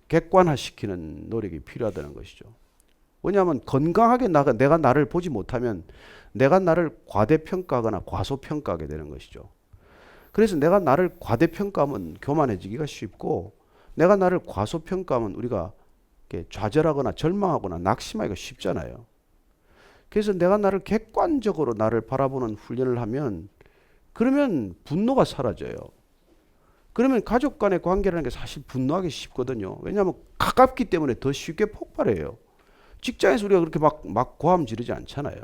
객관화시키는 노력이 필요하다는 것이죠. 왜냐하면 건강하게 내가 나를 보지 못하면 내가 나를 과대평가하거나 과소평가하게 되는 것이죠. 그래서 내가 나를 과대평가하면 교만해지기가 쉽고 내가 나를 과소평가하면 우리가 이렇게 좌절하거나 절망하거나 낙심하기가 쉽잖아요. 그래서 내가 나를 객관적으로 나를 바라보는 훈련을 하면 그러면 분노가 사라져요. 그러면 가족 간의 관계라는 게 사실 분노하기 쉽거든요. 왜냐하면 가깝기 때문에 더 쉽게 폭발해요. 직장에서 우리가 그렇게 막 고함 지르지 않잖아요.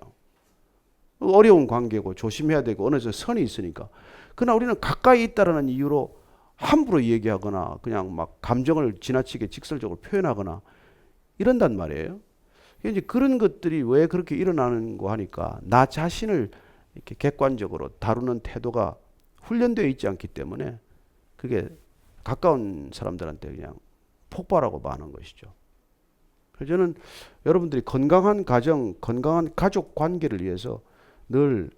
어려운 관계고 조심해야 되고 어느 정도 선이 있으니까. 그러나 우리는 가까이 있다라는 이유로 함부로 얘기하거나 그냥 막 감정을 지나치게 직설적으로 표현하거나 이런단 말이에요. 이제 그런 것들이 왜 그렇게 일어나는 거 하니까 나 자신을 이렇게 객관적으로 다루는 태도가 훈련되어 있지 않기 때문에 그게 가까운 사람들한테 그냥 폭발하고 마는 것이죠. 그래서 저는 여러분들이 건강한 가정, 건강한 가족 관계를 위해서 늘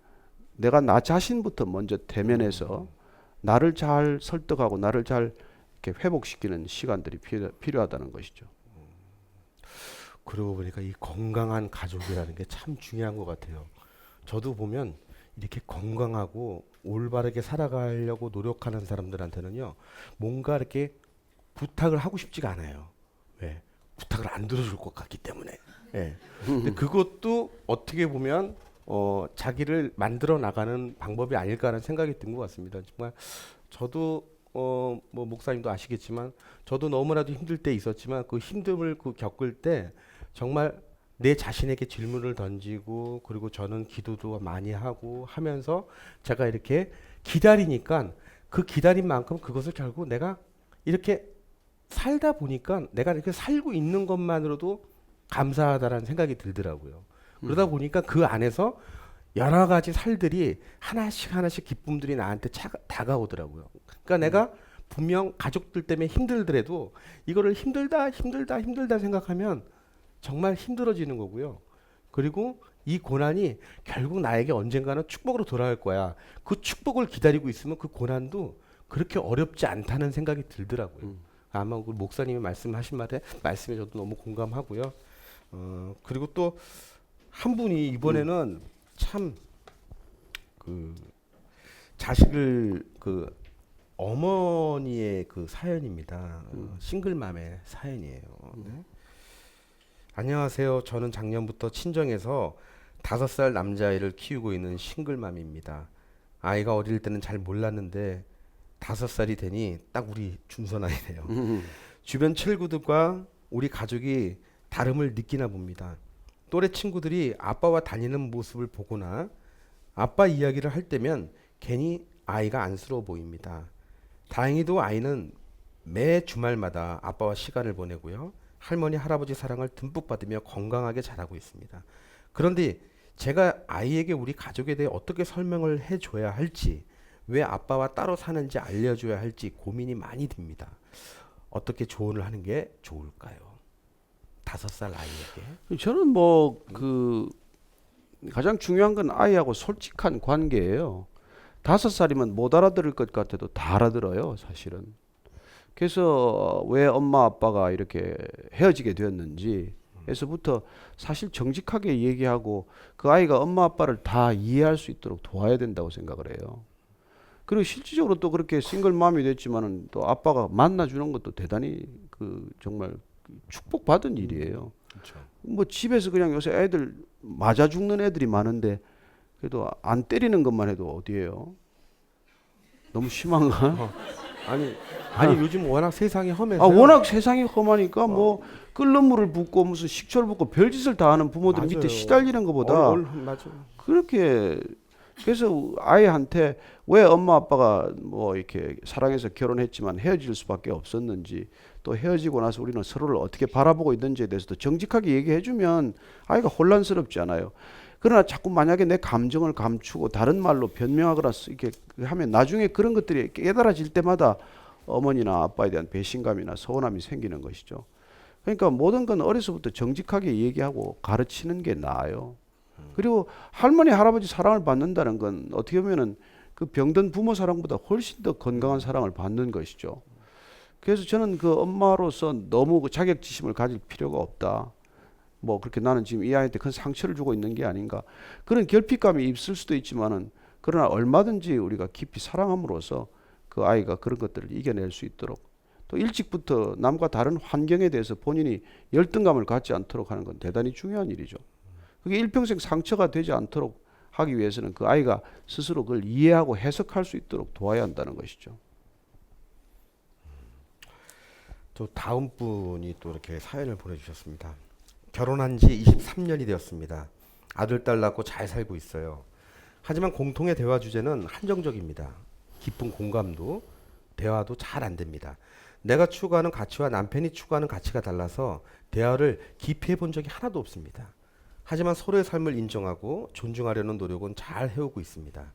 내가 나 자신부터 먼저 대면해서 나를 잘 설득하고 나를 잘 이렇게 회복시키는 시간들이 필요하다는 것이죠. 그러고 보니까 이 건강한 가족이라는 게 참 중요한 것 같아요. 저도 보면 이렇게 건강하고 올바르게 살아가려고 노력하는 사람들한테는요, 뭔가 이렇게 부탁을 하고 싶지가 않아요. 왜? 부탁을 안 들어줄 것 같기 때문에. 예. 근데 그것도 어떻게 보면 자기를 만들어 나가는 방법이 아닐까 하는 생각이 든 것 같습니다. 정말 저도 뭐 목사님도 아시겠지만 저도 너무나도 힘들 때 있었지만 그 힘듦을 겪을 때 정말 내 자신에게 질문을 던지고 그리고 저는 기도도 많이 하고 하면서 제가 이렇게 기다리니까 그 기다린 만큼 그것을 결국 내가 이렇게 살다 보니까 내가 이렇게 살고 있는 것만으로도 감사하다라는 생각이 들더라고요. 그러다 보니까 그 안에서 여러 가지 살들이 하나씩 하나씩 기쁨들이 나한테 다가오더라고요. 그러니까 내가 분명 가족들 때문에 힘들더라도 이거를 힘들다 생각하면 정말 힘들어지는 거고요. 그리고 이 고난이 결국 나에게 언젠가는 축복으로 돌아갈 거야. 그 축복을 기다리고 있으면 그 고난도 그렇게 어렵지 않다는 생각이 들더라고요. 아마 그 목사님이 말씀하신 말씀에 저도 너무 공감하고요. 그리고 또 한 분이 이번에는 참 그 자식을 그 어머니의 그 사연입니다. 싱글맘의 사연이에요. 네. 안녕하세요. 저는 작년부터 친정에서 5살 남자아이를 키우고 있는 싱글맘입니다. 아이가 어릴 때는 잘 몰랐는데 5살이 되니 딱 우리 중선아이네요. 주변 친구들과 우리 가족이 다름을 느끼나 봅니다. 또래 친구들이 아빠와 다니는 모습을 보거나 아빠 이야기를 할 때면 괜히 아이가 안쓰러워 보입니다. 다행히도 아이는 매 주말마다 아빠와 시간을 보내고요. 할머니, 할아버지 사랑을 듬뿍 받으며 건강하게 자라고 있습니다. 그런데 제가 아이에게 우리 가족에 대해 어떻게 설명을 해줘야 할지, 왜 아빠와 따로 사는지 알려줘야 할지 고민이 많이 듭니다. 어떻게 조언을 하는 게 좋을까요? 5살 아이에게. 저는 뭐 그 가장 중요한 건 아이하고 솔직한 관계예요. 5살이면 못 알아들을 것 같아도 다 알아들어요, 사실은. 그래서 왜 엄마 아빠가 이렇게 헤어지게 되었는지 에서부터 사실 정직하게 얘기하고 그 아이가 엄마 아빠를 다 이해할 수 있도록 도와야 된다고 생각을 해요. 그리고 실질적으로 또 그렇게 싱글맘이 됐지만은 또 아빠가 만나주는 것도 대단히 그 정말 축복받은 일이에요. 그렇죠. 뭐 집에서 그냥 요새 애들 맞아 죽는 애들이 많은데 그래도 안 때리는 것만 해도 어디예요? 너무 심한가? 아니 요즘 워낙 세상이 험해서. 워낙 세상이 험하니까 뭐 끓는 물을 붓고 무슨 식초를 붓고 별짓을 다 하는 부모들 맞아요. 밑에 시달리는 것보다 맞아. 그렇게 그래서 아이한테 왜 엄마 아빠가 뭐 이렇게 사랑해서 결혼했지만 헤어질 수밖에 없었는지 또 헤어지고 나서 우리는 서로를 어떻게 바라보고 있는지에 대해서도 정직하게 얘기해주면 아이가 혼란스럽지 않아요. 그러나 자꾸 만약에 내 감정을 감추고 다른 말로 변명하거나 이렇게 하면 나중에 그런 것들이 깨달아질 때마다 어머니나 아빠에 대한 배신감이나 서운함이 생기는 것이죠. 그러니까 모든 건 어려서부터 정직하게 얘기하고 가르치는 게 나아요. 그리고 할머니 할아버지 사랑을 받는다는 건 어떻게 보면은 그 병든 부모 사랑보다 훨씬 더 건강한 사랑을 받는 것이죠. 그래서 저는 그 엄마로서 너무 그 자격지심을 가질 필요가 없다. 뭐 그렇게 나는 지금 이 아이한테 큰 상처를 주고 있는 게 아닌가 그런 결핍감이 있을 수도 있지만은 그러나 얼마든지 우리가 깊이 사랑함으로써 그 아이가 그런 것들을 이겨낼 수 있도록 또 일찍부터 남과 다른 환경에 대해서 본인이 열등감을 갖지 않도록 하는 건 대단히 중요한 일이죠. 그게 일평생 상처가 되지 않도록 하기 위해서는 그 아이가 스스로 그걸 이해하고 해석할 수 있도록 도와야 한다는 것이죠. 또 다음 분이 또 이렇게 사연을 보내주셨습니다. 결혼한 지 23년이 되었습니다. 아들, 딸 낳고 잘 살고 있어요. 하지만 공통의 대화 주제는 한정적입니다. 깊은 공감도, 대화도 잘 안 됩니다. 내가 추구하는 가치와 남편이 추구하는 가치가 달라서 대화를 깊이 해본 적이 하나도 없습니다. 하지만 서로의 삶을 인정하고 존중하려는 노력은 잘 해오고 있습니다.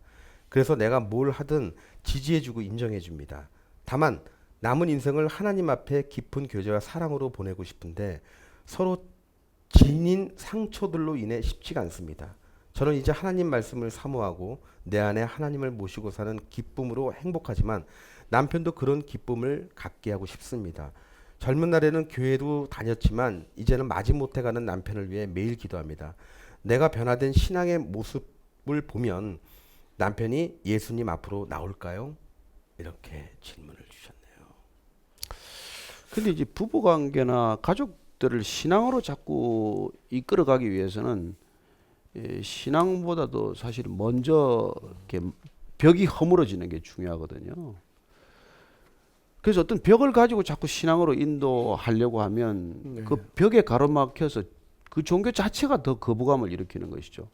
그래서 내가 뭘 하든 지지해주고 인정해줍니다. 다만 남은 인생을 하나님 앞에 깊은 교제와 사랑으로 보내고 싶은데 서로 지닌 상처들로 인해 쉽지가 않습니다. 저는 이제 하나님 말씀을 사모하고 내 안에 하나님을 모시고 사는 기쁨으로 행복하지만 남편도 그런 기쁨을 갖게 하고 싶습니다. 젊은 날에는 교회도 다녔지만 이제는 마지못해 가는 남편을 위해 매일 기도합니다. 내가 변화된 신앙의 모습을 보면 남편이 예수님 앞으로 나올까요? 이렇게 질문을 주셨네요. 근데 이제 부부관계나 가족들을 신앙으로 자꾸 이끌어가기 위해서는 신앙보다도 사실 먼저 이렇게 벽이 허물어지는 게 중요하거든요. 그래서 어떤 벽을 가지고 자꾸 신앙으로 인도하려고 하면 그 벽에 가로막혀서 그 종교 자체가 더 거부감을 일으키는 것이죠.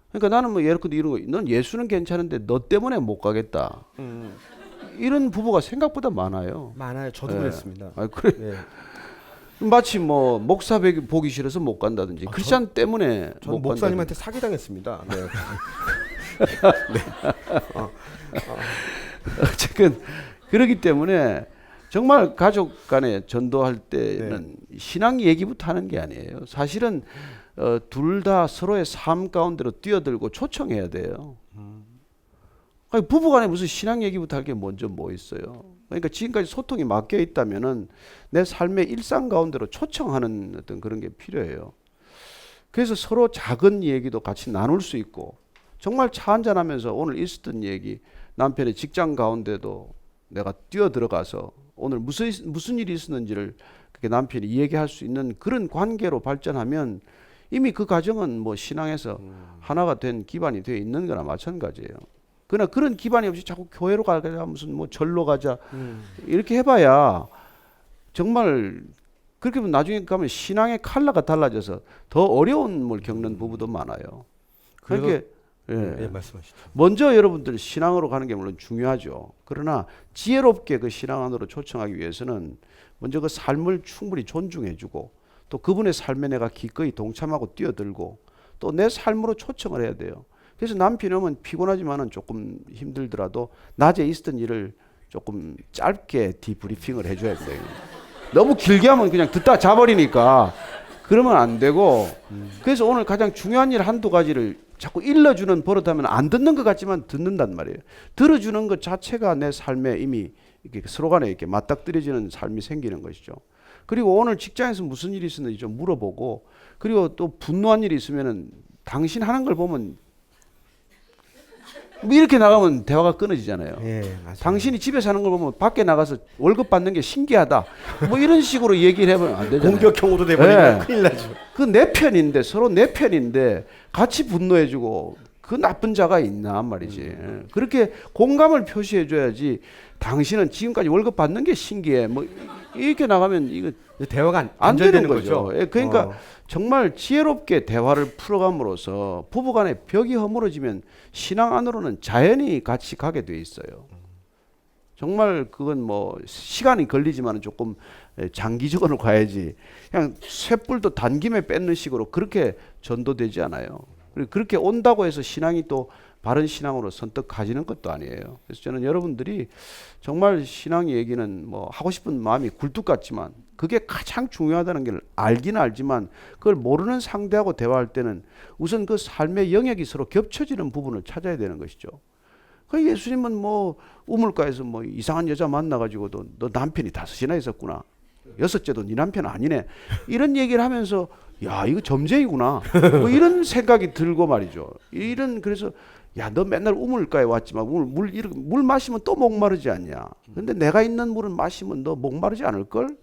그러니까 나는 뭐 예를 들어 이런 거, 넌 예수는 괜찮은데 너 때문에 못 가겠다. 이런 부부가 생각보다 많아요. 많아요. 저도 예. 그랬습니다. 아, 그래. 예. 마치 뭐 목사 보기 싫어서 못 간다든지 크리스찬 때문에 저는 못 목사님한테 사기당했습니다. 네. 어쨌든 그렇기 때문에 정말 가족 간에 전도할 때는 신앙 얘기부터 하는 게 아니에요. 사실은 둘 다 서로의 삶 가운데로 뛰어들고 초청해야 돼요. 아니, 부부간에 무슨 신앙 얘기부터 할 게 먼저 뭐 있어요. 그러니까 지금까지 소통이 막혀 있다면은 내 삶의 일상 가운데로 초청하는 어떤 그런 게 필요해요. 그래서 서로 작은 얘기도 같이 나눌 수 있고 정말 차 한잔하면서 오늘 있었던 얘기 남편의 직장 가운데도 내가 뛰어들어가서 오늘 무슨 일이 있었는지를 그렇게 남편이 이야기할 수 있는 그런 관계로 발전하면 이미 그 가정은 뭐 신앙에서 하나가 된 기반이 되어 있는 거나 마찬가지예요. 그러나 그런 기반이 없이 자꾸 교회로 가자 무슨 뭐 절로 가자 이렇게 해봐야 정말 그렇게 보면 나중에 가면 신앙의 컬러가 달라져서 더 어려운 걸 겪는 부부도 많아요. 그러니까 예, 말씀하시죠. 먼저 여러분들 신앙으로 가는 게 물론 중요하죠. 그러나 지혜롭게 그 신앙 안으로 초청하기 위해서는 먼저 그 삶을 충분히 존중해주고 또 그분의 삶에 내가 기꺼이 동참하고 뛰어들고 또 내 삶으로 초청을 해야 돼요. 그래서 남편이 오면 피곤하지만은 조금 힘들더라도 낮에 있었던 일을 조금 짧게 디브리핑을 해줘야 돼요. 너무 길게 하면 그냥 듣다 자버리니까 그러면 안 되고 그래서 오늘 가장 중요한 일 한두 가지를 자꾸 일러주는 버릇하면 안 듣는 것 같지만 듣는단 말이에요. 들어주는 것 자체가 내 삶에 이미 이렇게 서로 간에 이렇게 맞닥뜨려지는 삶이 생기는 것이죠. 그리고 오늘 직장에서 무슨 일이 있었는지 좀 물어보고 그리고 또 분노한 일이 있으면은 당신 하는 걸 보면 뭐 이렇게 나가면 대화가 끊어지잖아요. 예, 맞아요. 당신이 집에서 하는 걸 보면 밖에 나가서 월급 받는 게 신기하다. 뭐 이런 식으로 얘기를 해보면 안 되잖아요. 공격형으도 돼버리면 네. 큰일 나죠. 그 내 편인데 서로 내 편인데 같이 분노해주고 그 나쁜 자가 있나 말이지. 그렇게 공감을 표시해줘야지. 당신은 지금까지 월급 받는 게 신기해. 뭐 이렇게 나가면 이거 대화가 안 되는 되는 거죠. 예, 그러니까 정말 지혜롭게 대화를 풀어감으로써 부부간의 벽이 허물어지면 신앙 안으로는 자연히 같이 가게 돼 있어요. 정말 그건 뭐 시간이 걸리지만 조금 장기적으로 가야지. 그냥 쇳불도 단김에 뺏는 식으로 그렇게 전도되지 않아요. 그리고 그렇게 온다고 해서 신앙이 또 바른 신앙으로 선뜻 가지는 것도 아니에요. 그래서 저는 여러분들이 정말 신앙 얘기는 뭐 하고 싶은 마음이 굴뚝 같지만 그게 가장 중요하다는 걸 알긴 알지만 그걸 모르는 상대하고 대화할 때는 우선 그 삶의 영역이 서로 겹쳐지는 부분을 찾아야 되는 것이죠. 그 예수님은 뭐 우물가에서 뭐 이상한 여자 만나가지고도 너 남편이 5이나 있었구나. 6째도 네 남편 아니네. 이런 얘기를 하면서 야 이거 점쟁이구나 뭐 이런 생각이 들고 말이죠. 그래서 야 너 맨날 우물가에 왔지만 물 마시면 또 목마르지 않냐. 근데 내가 있는 물은 마시면 너 목마르지 않을걸.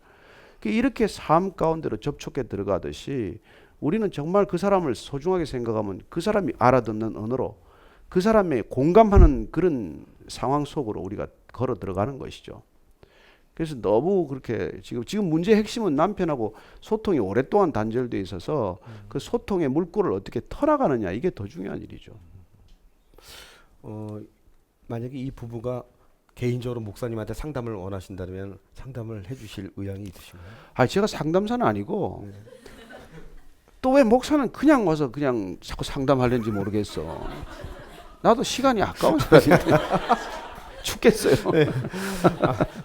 이렇게 삶 가운데로 접촉해 들어가듯이 우리는 정말 그 사람을 소중하게 생각하면 그 사람이 알아듣는 언어로 그 사람의 공감하는 그런 상황 속으로 우리가 걸어 들어가는 것이죠. 그래서 너무 그렇게 지금 문제의 핵심은 남편하고 소통이 오랫동안 단절돼 있어서 그 소통의 물꼬를 어떻게 털어가느냐 이게 더 중요한 일이죠. 만약에 이 부부가 개인적으로 목사님한테 상담을 원하신다면 상담을 해주실 의향이 있으신가요? 제가 상담사는 아니고 또 왜 목사는 그냥 와서 그냥 자꾸 상담하려는지 모르겠어. 나도 시간이 아까운 사람인데 죽겠어요.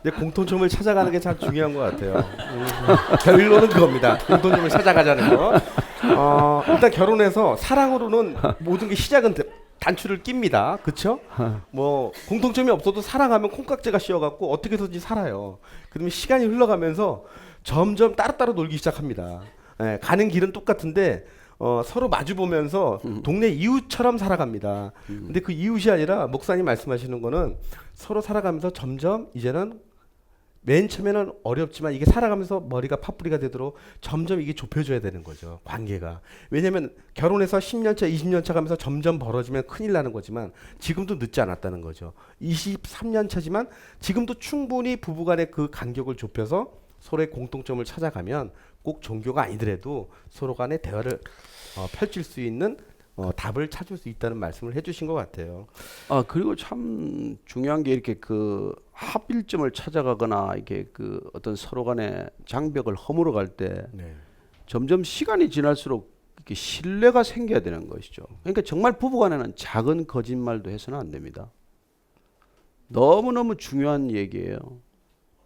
네. 공통점을 찾아가는 게 참 중요한 것 같아요. 결론은 그겁니다. 공통점을 찾아가자는 거. 일단 결혼해서 사랑으로는 모든 게 시작은 단추를 낍니다. 그렇죠? 뭐 공통점이 없어도 사랑하면 콩깍지가 씌어갖고 어떻게든지 살아요. 그러면 시간이 흘러가면서 점점 따로따로 놀기 시작합니다. 가는 길은 똑같은데 서로 마주 보면서 동네 이웃처럼 살아갑니다. 근데 그 이웃이 아니라 목사님 말씀하시는 거는 서로 살아가면서 점점 이제는 맨 처음에는 어렵지만 이게 살아가면서 머리가 팥뿌리가 되도록 점점 이게 좁혀져야 되는 거죠. 관계가. 왜냐하면 결혼해서 10년 차, 20년 차 가면서 점점 벌어지면 큰일 나는 거지만 지금도 늦지 않았다는 거죠. 23년 차지만 지금도 충분히 부부간의 그 간격을 좁혀서 서로의 공통점을 찾아가면 꼭 종교가 아니더라도 서로 간의 대화를 펼칠 수 있는 답을 찾을 수 있다는 말씀을 해주신 것 같아요. 그리고 참 중요한 게 이렇게 그 합일점을 찾아가거나 이렇게 그 어떤 서로 간의 장벽을 허물어 갈 때 점점 시간이 지날수록 이렇게 신뢰가 생겨야 되는 것이죠. 그러니까 정말 부부간에는 작은 거짓말도 해서는 안 됩니다. 너무너무 중요한 얘기예요.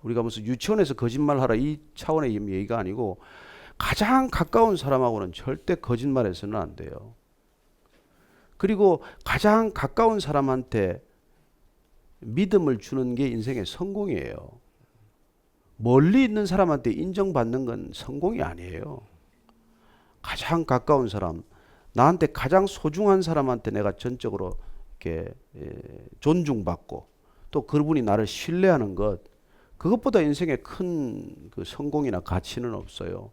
우리가 무슨 유치원에서 거짓말하라 이 차원의 얘기가 아니고 가장 가까운 사람하고는 절대 거짓말해서는 안 돼요. 그리고 가장 가까운 사람한테 믿음을 주는 게 인생의 성공이에요. 멀리 있는 사람한테 인정받는 건 성공이 아니에요. 가장 가까운 사람, 나한테 가장 소중한 사람한테 내가 전적으로 이렇게 존중받고 또 그분이 나를 신뢰하는 것, 그것보다 인생에 큰 그 성공이나 가치는 없어요.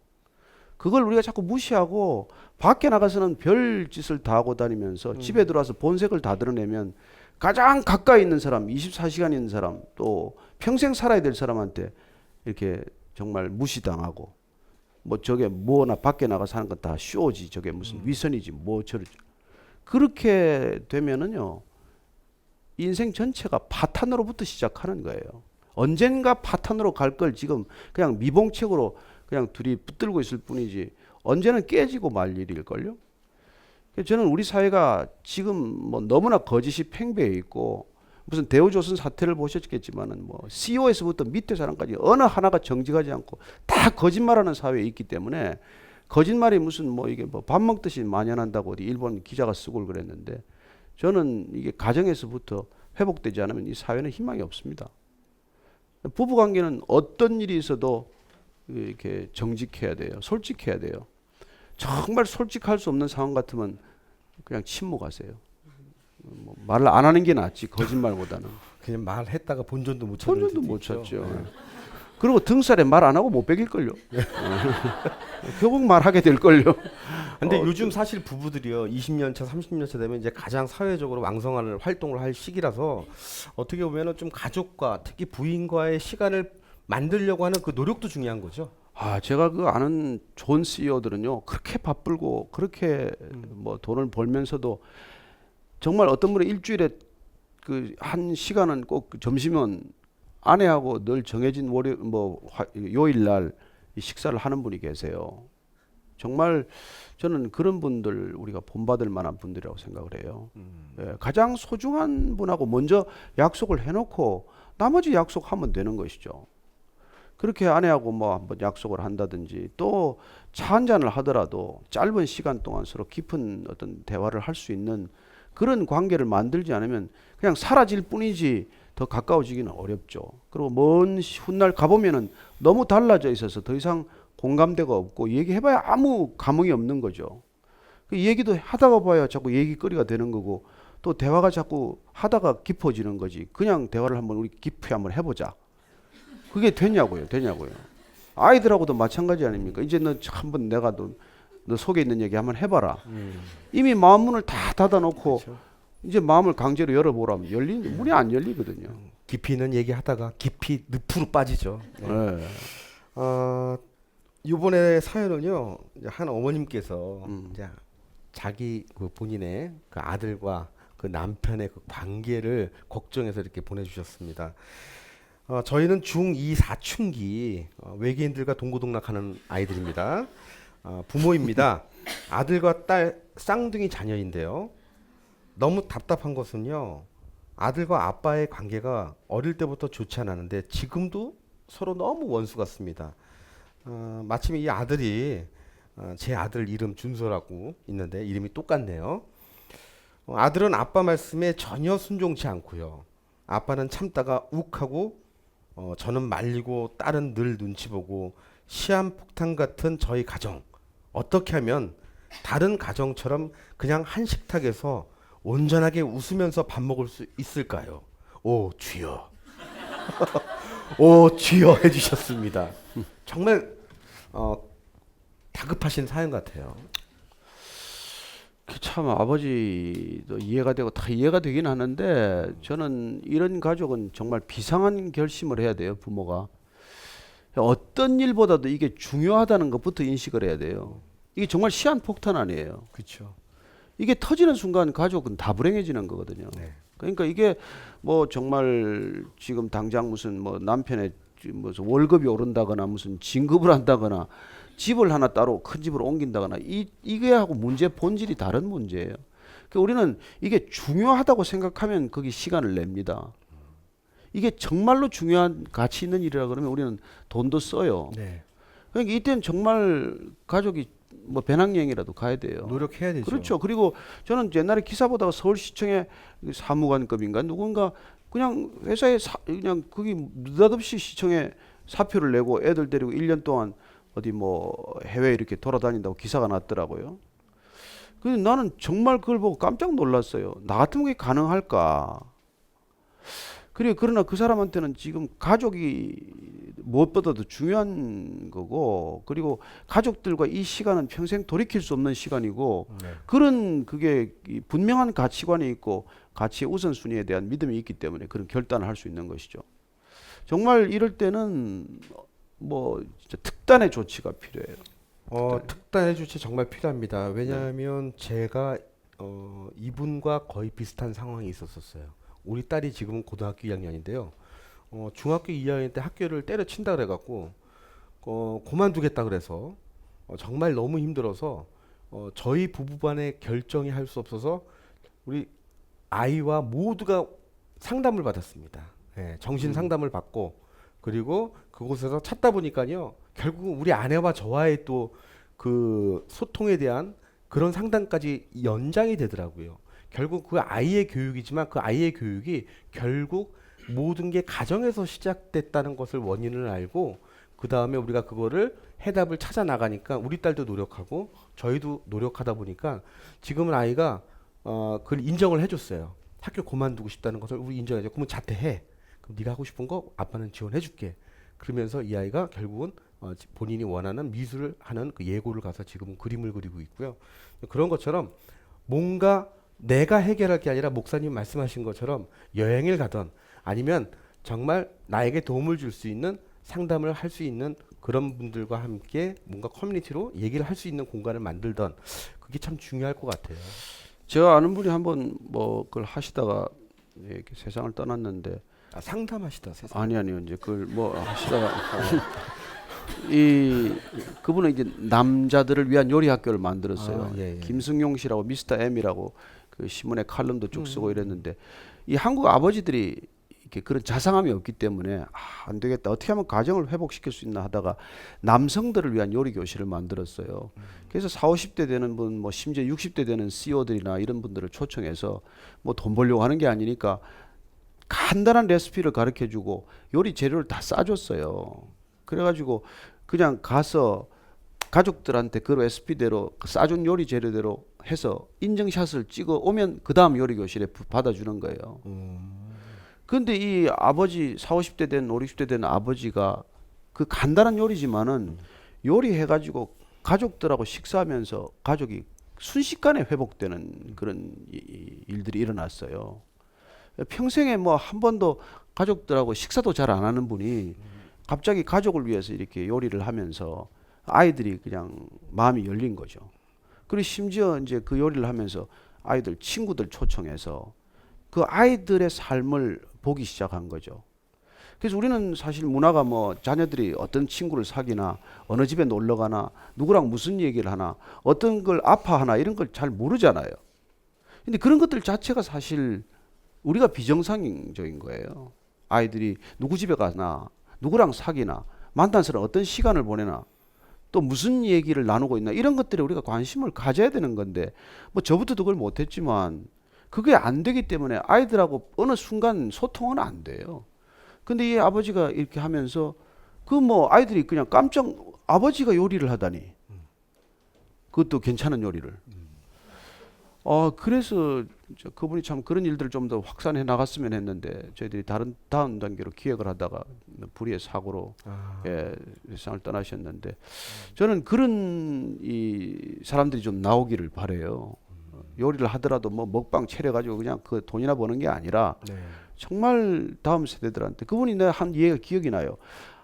그걸 우리가 자꾸 무시하고 밖에 나가서는 별 짓을 다 하고 다니면서 집에 들어와서 본색을 다 드러내면 가장 가까이 있는 사람, 24시간 있는 사람, 또 평생 살아야 될 사람한테 이렇게 정말 무시당하고 뭐 저게 뭐나 밖에 나가서 하는 건 다 쇼지, 저게 무슨 위선이지 뭐 저러지. 그렇게 되면은요 인생 전체가 파탄으로부터 시작하는 거예요. 언젠가 파탄으로 갈 걸 지금 그냥 미봉책으로 그냥 둘이 붙들고 있을 뿐이지 언제는 깨지고 말 일일걸요. 저는 우리 사회가 지금 뭐 너무나 거짓이 팽배해 있고 무슨 대우조선 사태를 보셨겠지만은 뭐 CEO에서부터 밑에 사람까지 어느 하나가 정직하지 않고 다 거짓말하는 사회에 있기 때문에 거짓말이 무슨 뭐 이게 뭐 밥 먹듯이 만연한다고 어디 일본 기자가 쓰고 그랬는데 저는 이게 가정에서부터 회복되지 않으면 이 사회는 희망이 없습니다. 부부관계는 어떤 일이 있어도 이렇게 정직해야 돼요. 솔직해야 돼요. 정말 솔직할 수 없는 상황 같으면 그냥 침묵하세요. 뭐 말을 안 하는 게 낫지 거짓말보다는. 그냥 말했다가 본전도 못 찾는 본전도 못 찾죠. 그리고 등살에 말 안 하고 못 베길걸요. 결국 말하게 될걸요. 근데 요즘 사실 부부들이요 20년 차, 30년 차 되면 이제 가장 사회적으로 왕성한 활동을 할 시기라서 어떻게 보면은 좀 가족과 특히 부인과의 시간을 만들려고 하는 그 노력도 중요한 거죠. 제가 그 아는 좋은 CEO들은요 그렇게 바쁘고 그렇게 뭐 돈을 벌면서도 정말 어떤 분은 일주일에 그 한 시간은 꼭 점심은 아내하고 늘 정해진 요일 날 식사를 하는 분이 계세요. 정말 저는 그런 분들 우리가 본받을 만한 분들이라고 생각을 해요. 가장 소중한 분하고 먼저 약속을 해놓고 나머지 약속하면 되는 것이죠. 그렇게 아내하고 뭐 한번 약속을 한다든지 또 차 한 잔을 하더라도 짧은 시간 동안 서로 깊은 어떤 대화를 할 수 있는 그런 관계를 만들지 않으면 그냥 사라질 뿐이지 더 가까워지기는 어렵죠. 그리고 먼 훗날 가보면은 너무 달라져 있어서 더 이상 공감대가 없고 얘기해봐야 아무 감흥이 없는 거죠. 그 얘기도 하다가 봐야 자꾸 얘기거리가 되는 거고 또 대화가 자꾸 하다가 깊어지는 거지. 그냥 대화를 한번 우리 깊이 한번 해보자. 그게 되냐고요. 아이들하고도 마찬가지 아닙니까? 이제 너 한번 내가 너 속에 있는 얘기 한번 해봐라. 이미 마음 문을 다 닫아놓고 그렇죠. 이제 마음을 강제로 열어보라면 문이 안 열리거든요. 깊이 있는 얘기하다가 깊이 늪으로 빠지죠. 네. 네. 이번에 사연은요, 이제 한 어머님께서 이제 자기 그 본인의 그 아들과 그 남편의 그 관계를 걱정해서 이렇게 보내주셨습니다. 저희는 중2 사춘기 외계인들과 동고동락하는 아이들입니다. 부모입니다. 아들과 딸 쌍둥이 자녀인데요. 너무 답답한 것은요, 아들과 아빠의 관계가 어릴 때부터 좋지 않았는데 지금도 서로 너무 원수 같습니다. 마침 이 아들이 제 아들 이름 준서라고 있는데 이름이 똑같네요. 아들은 아빠 말씀에 전혀 순종치 않고요. 아빠는 참다가 욱하고 저는 말리고 딸은 늘 눈치 보고 시한폭탄 같은 저희 가정 어떻게 하면 다른 가정처럼 그냥 한 식탁에서 온전하게 웃으면서 밥 먹을 수 있을까요? 오 주여 오 주여 해주셨습니다. 정말 다급하신 사연 같아요. 참 아버지도 이해가 되고 다 이해가 되긴 하는데 저는 이런 가족은 정말 비상한 결심을 해야 돼요. 부모가 어떤 일보다도 이게 중요하다는 것부터 인식을 해야 돼요. 이게 정말 시한폭탄 아니에요. 그렇죠. 이게 터지는 순간 가족은 다 불행해지는 거거든요. 네. 그러니까 이게 뭐 정말 지금 당장 무슨 뭐 남편의 무슨 월급이 오른다거나 무슨 진급을 한다거나 집을 하나 따로 큰 집으로 옮긴다거나 이게 하고 문제 본질이 다른 문제예요. 그러니까 우리는 이게 중요하다고 생각하면 거기 시간을 냅니다. 이게 정말로 중요한 가치 있는 일이라 그러면 우리는 돈도 써요. 네. 그러니까 이때는 정말 가족이 뭐 배낭여행이라도 가야 돼요. 노력해야 되죠. 그렇죠. 그리고 저는 옛날에 기사 보다가 서울시청에 사무관급인가 누군가 그냥 회사에 그냥 거기 느닷없이 시청에 사표를 내고 애들 데리고 1년 동안 어디 뭐 해외 이렇게 돌아다닌다고 기사가 났더라고요. 근데 나는 정말 그걸 보고 깜짝 놀랐어요. 나 같으면 그게 가능할까? 그러나 그 사람한테는 지금 가족이 무엇보다도 중요한 거고, 그리고 가족들과 이 시간은 평생 돌이킬 수 없는 시간이고, 네. 그런 그게 분명한 가치관이 있고 가치의 우선순위에 대한 믿음이 있기 때문에 그런 결단을 할 수 있는 것이죠. 정말 이럴 때는 뭐 진짜 특단의 조치가 필요해요. 특단의 조치 정말 필요합니다. 왜냐하면 제가 이분과 거의 비슷한 상황이 있었어요. 우리 딸이 지금 고등학교 2학년인데요. 중학교 2학년 때 학교를 때려친다 그래갖고 그만두겠다 그래서 정말 너무 힘들어서 저희 부부간의 결정이 할 수 없어서 우리 아이와 모두가 상담을 받았습니다. 예, 정신 상담을 받고 그리고 그곳에서 찾다 보니까요 결국 우리 아내와 저와의 또 그 소통에 대한 그런 상담까지 연장이 되더라고요. 결국 그 아이의 교육이지만 그 아이의 교육이 결국 모든 게 가정에서 시작됐다는 것을 원인을 알고 그 다음에 우리가 그거를 해답을 찾아 나가니까 우리 딸도 노력하고 저희도 노력하다 보니까 지금은 아이가 그걸 인정을 해줬어요. 학교 그만두고 싶다는 것을 우리 인정해줘. 그러면 자퇴해. 그럼 네가 하고 싶은 거 아빠는 지원해줄게. 그러면서 이 아이가 결국은 본인이 원하는 미술을 하는 그 예고를 가서 지금은 그림을 그리고 있고요. 그런 것처럼 뭔가 내가 해결할 게 아니라 목사님 말씀하신 것처럼 여행을 가던 아니면 정말 나에게 도움을 줄 수 있는 상담을 할 수 있는 그런 분들과 함께 뭔가 커뮤니티로 얘기를 할 수 있는 공간을 만들던 그게 참 중요할 것 같아요. 제가 아는 분이 한번 뭐 그걸 하시다가 이렇게 세상을 떠났는데 상담하시다 세상. 아니요 이제 그걸 뭐 하시다가 그분은 이제 남자들을 위한 요리 학교를 만들었어요. 예. 김승용 씨라고 미스터 M이라고 그 신문에 칼럼도 쭉 쓰고 이랬는데 이 한국 아버지들이 이렇게 그런 자상함이 없기 때문에 안 되겠다. 어떻게 하면 가정을 회복시킬 수 있나 하다가 남성들을 위한 요리 교실을 만들었어요. 그래서 40, 50대 되는 분, 뭐 심지어 60대 되는 CEO들이나 이런 분들을 초청해서 뭐 돈 벌려고 하는 게 아니니까 간단한 레시피를 가르쳐 주고 요리 재료를 다 싸줬어요. 그래가지고 그냥 가서 가족들한테 그 레시피대로 싸준 요리 재료대로 해서 인증샷을 찍어 오면 그 다음 요리 교실에 받아주는 거예요. 근데 이 아버지 40, 50대 된 50, 60대 된 아버지가 그 간단한 요리지만은 요리해가지고 가족들하고 식사하면서 가족이 순식간에 회복되는 그런 일들이 일어났어요. 평생에 뭐 한 번도 가족들하고 식사도 잘 안 하는 분이 갑자기 가족을 위해서 이렇게 요리를 하면서 아이들이 그냥 마음이 열린 거죠. 그리고 심지어 이제 그 요리를 하면서 아이들 친구들 초청해서 그 아이들의 삶을 보기 시작한 거죠. 그래서 우리는 사실 문화가 뭐 자녀들이 어떤 친구를 사귀나 어느 집에 놀러 가나 누구랑 무슨 얘기를 하나 어떤 걸 아파하나 이런 걸 잘 모르잖아요. 근데 그런 것들 자체가 사실 우리가 비정상적인 거예요. 아이들이 누구 집에 가나 누구랑 사귀나 만난 사람 어떤 시간을 보내나 또 무슨 얘기를 나누고 있나 이런 것들에 우리가 관심을 가져야 되는 건데 뭐 저부터도 그걸 못했지만 그게 안 되기 때문에 아이들하고 어느 순간 소통은 안 돼요. 근데 이 아버지가 이렇게 하면서 그 뭐 아이들이 그냥 깜짝 아버지가 요리를 하다니 그것도 괜찮은 요리를 그래서 그분이 참 그런 일들을 좀 더 확산해 나갔으면 했는데 저희들이 다음 단계로 기획을 하다가 불의의 사고로 세상을 떠나셨는데 저는 그런 이 사람들이 좀 나오기를 바래요. 요리를 하더라도 뭐 먹방 차려가지고 그냥 그 돈이나 버는 게 아니라 정말 다음 세대들한테 그분이 내가 한 얘기가 기억이 나요.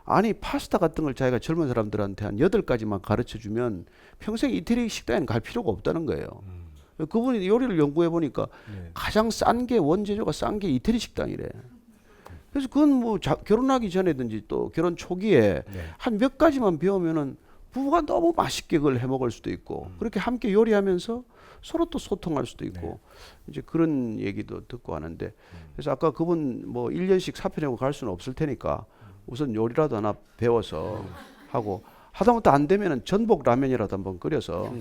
아니 파스타 같은 걸 자기가 젊은 사람들한테 한 8가지만 가르쳐 주면 평생 이태리 식당에는 갈 필요가 없다는 거예요. 그분이 요리를 연구해 보니까 가장 싼 게 원재료가 싼 게 이태리 식당이래. 그래서 그건 뭐 결혼하기 전에든지 또 결혼 초기에 한 몇 가지만 배우면은 부부가 너무 맛있게 그걸 해 먹을 수도 있고 그렇게 함께 요리하면서 서로 또 소통할 수도 있고 이제 그런 얘기도 듣고 하는데 그래서 아까 그분 뭐 1년씩 사표 내고 갈 수는 없을 테니까 우선 요리라도 하나 배워서 하고 하다못해 안 되면은 전복 라면이라도 한번 끓여서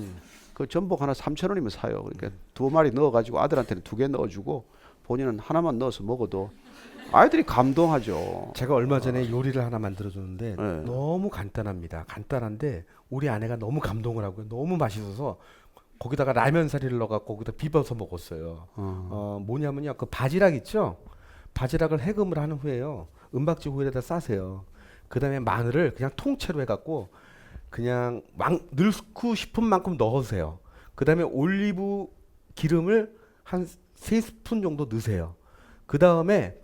그 전복 하나 3,000원이면 사요. 그러니까 2마리 넣어가지고 아들한테는 2개 넣어주고 본인은 하나만 넣어서 먹어도 아이들이 감동하죠. 제가 얼마 전에 요리를 하나 만들어줬는데 네. 너무 간단합니다. 간단한데 우리 아내가 너무 감동을 하고요. 너무 맛있어서 거기다가 라면 사리를 넣어갖고 거기다 비벼서 먹었어요. 뭐냐면요, 그 바지락 있죠? 바지락을 해금을 한 후에요. 은박지 호일에다 싸세요. 그 다음에 마늘을 그냥 통째로 해갖고 그냥 넣고 싶은 만큼 넣으세요. 그 다음에 올리브 기름을 한 3스푼 정도 넣으세요. 그 다음에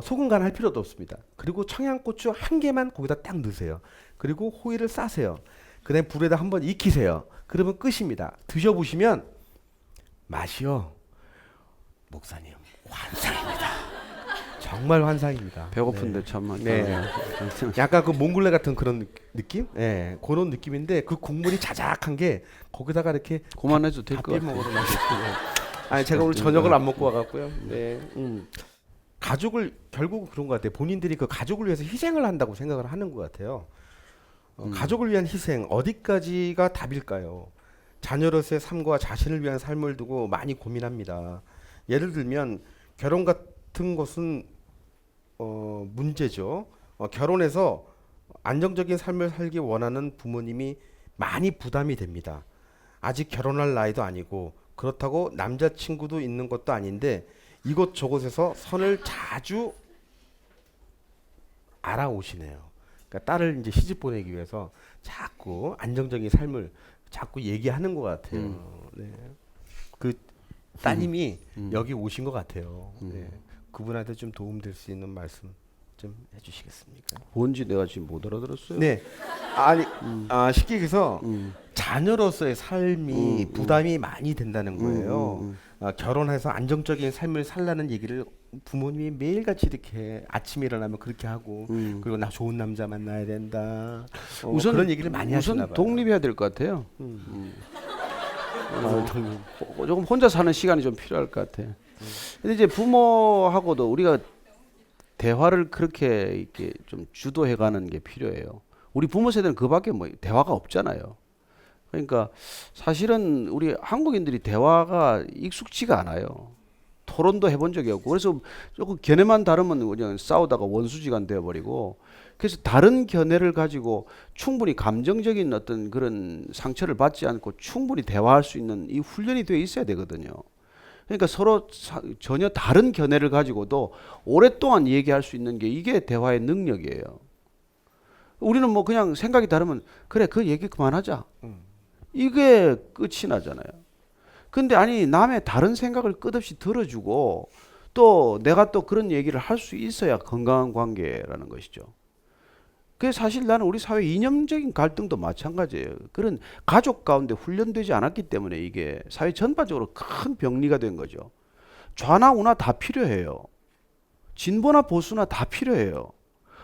소금 간 할 필요도 없습니다. 그리고 청양고추 1개만 거기다 딱 넣으세요. 그리고 호일을 싸세요. 그 다음에 불에다 한번 익히세요. 그러면 끝입니다. 드셔보시면 맛이요, 목사님, 환상입니다. 정말 환상입니다. 배고픈데 참만. 네. 약간 그 몽골레 같은 그런 느낌? 네, 그런 느낌인데 그 국물이 자작한 게 거기다가 이렇게 그만해도 될 것 밥 같아요. 먹으러 맛있어요. 아니 제가 오늘 저녁을 안 먹고 와갖고요. 네. 가족을 결국 그런 것 같아요. 본인들이 그 가족을 위해서 희생을 한다고 생각을 하는 것 같아요. 가족을 위한 희생 어디까지가 답일까요? 자녀로서의 삶과 자신을 위한 삶을 두고 많이 고민합니다. 예를 들면 결혼 같은 것은 문제죠. 결혼해서 안정적인 삶을 살기 원하는 부모님이 많이 부담이 됩니다. 아직 결혼할 나이도 아니고 그렇다고 남자친구도 있는 것도 아닌데 이곳저곳에서 선을 자주 알아오시네요. 그러니까 딸을 이제 시집 보내기 위해서 자꾸 안정적인 삶을 자꾸 얘기하는 것 같아요. 네. 그 따님이 여기 오신 것 같아요. 네. 그분한테 좀 도움될 수 있는 말씀 좀 해주시겠습니까? 뭔지 내가 지금 못 알아들었어요. 네, 아니 쉽게 얘기해서 자녀로서의 삶이 부담이 많이 된다는 거예요. 결혼해서 안정적인 삶을 살라는 얘기를 부모님이 매일같이 이렇게 아침에 일어나면 그렇게 하고 그리고 나 좋은 남자 만나야 된다. 우선 그런 얘기를 많이 하시나 우선 봐요. 독립해야 될 것 같아요. 조금 혼자 사는 시간이 좀 필요할 것 같아. 근데 이제 부모하고도 우리가 대화를 그렇게 이렇게 좀 주도해가는 게 필요해요. 우리 부모 세대는 그밖에 뭐 대화가 없잖아요. 그러니까 사실은 우리 한국인들이 대화가 익숙지가 않아요. 토론도 해본 적이 없고 그래서 조금 견해만 다르면 그냥 싸우다가 원수지간 되어버리고 그래서 다른 견해를 가지고 충분히 감정적인 어떤 그런 상처를 받지 않고 충분히 대화할 수 있는 이 훈련이 되어 있어야 되거든요. 그러니까 서로 전혀 다른 견해를 가지고도 오랫동안 얘기할 수 있는 게 이게 대화의 능력이에요. 우리는 뭐 그냥 생각이 다르면 그래 그 얘기 그만하자. 이게 끝이 나잖아요. 근데 아니 남의 다른 생각을 끝없이 들어주고 또 내가 또 그런 얘기를 할 수 있어야 건강한 관계라는 것이죠. 그 사실 나는 우리 사회 이념적인 갈등도 마찬가지예요. 그런 가족 가운데 훈련되지 않았기 때문에 이게 사회 전반적으로 큰 병리가 된 거죠. 좌나 우나 다 필요해요. 진보나 보수나 다 필요해요.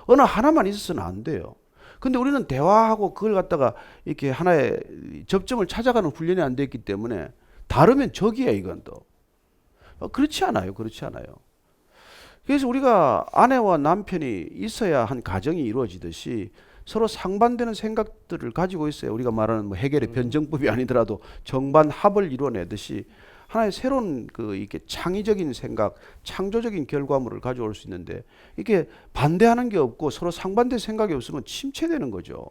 어느 하나만 있어서는 안 돼요. 근데 우리는 대화하고 그걸 갖다가 이렇게 하나의 접점을 찾아가는 훈련이 안 됐기 때문에 다르면 적이야 이건 또. 그렇지 않아요. 그렇지 않아요. 그래서 우리가 아내와 남편이 있어야 한 가정이 이루어지듯이 서로 상반되는 생각들을 가지고 있어요. 우리가 말하는 뭐 해결의 변정법이 아니더라도 정반합을 이루어내듯이 하나의 새로운 그 이렇게 창의적인 생각, 창조적인 결과물을 가져올 수 있는데 이게 반대하는 게 없고 서로 상반된 생각이 없으면 침체되는 거죠.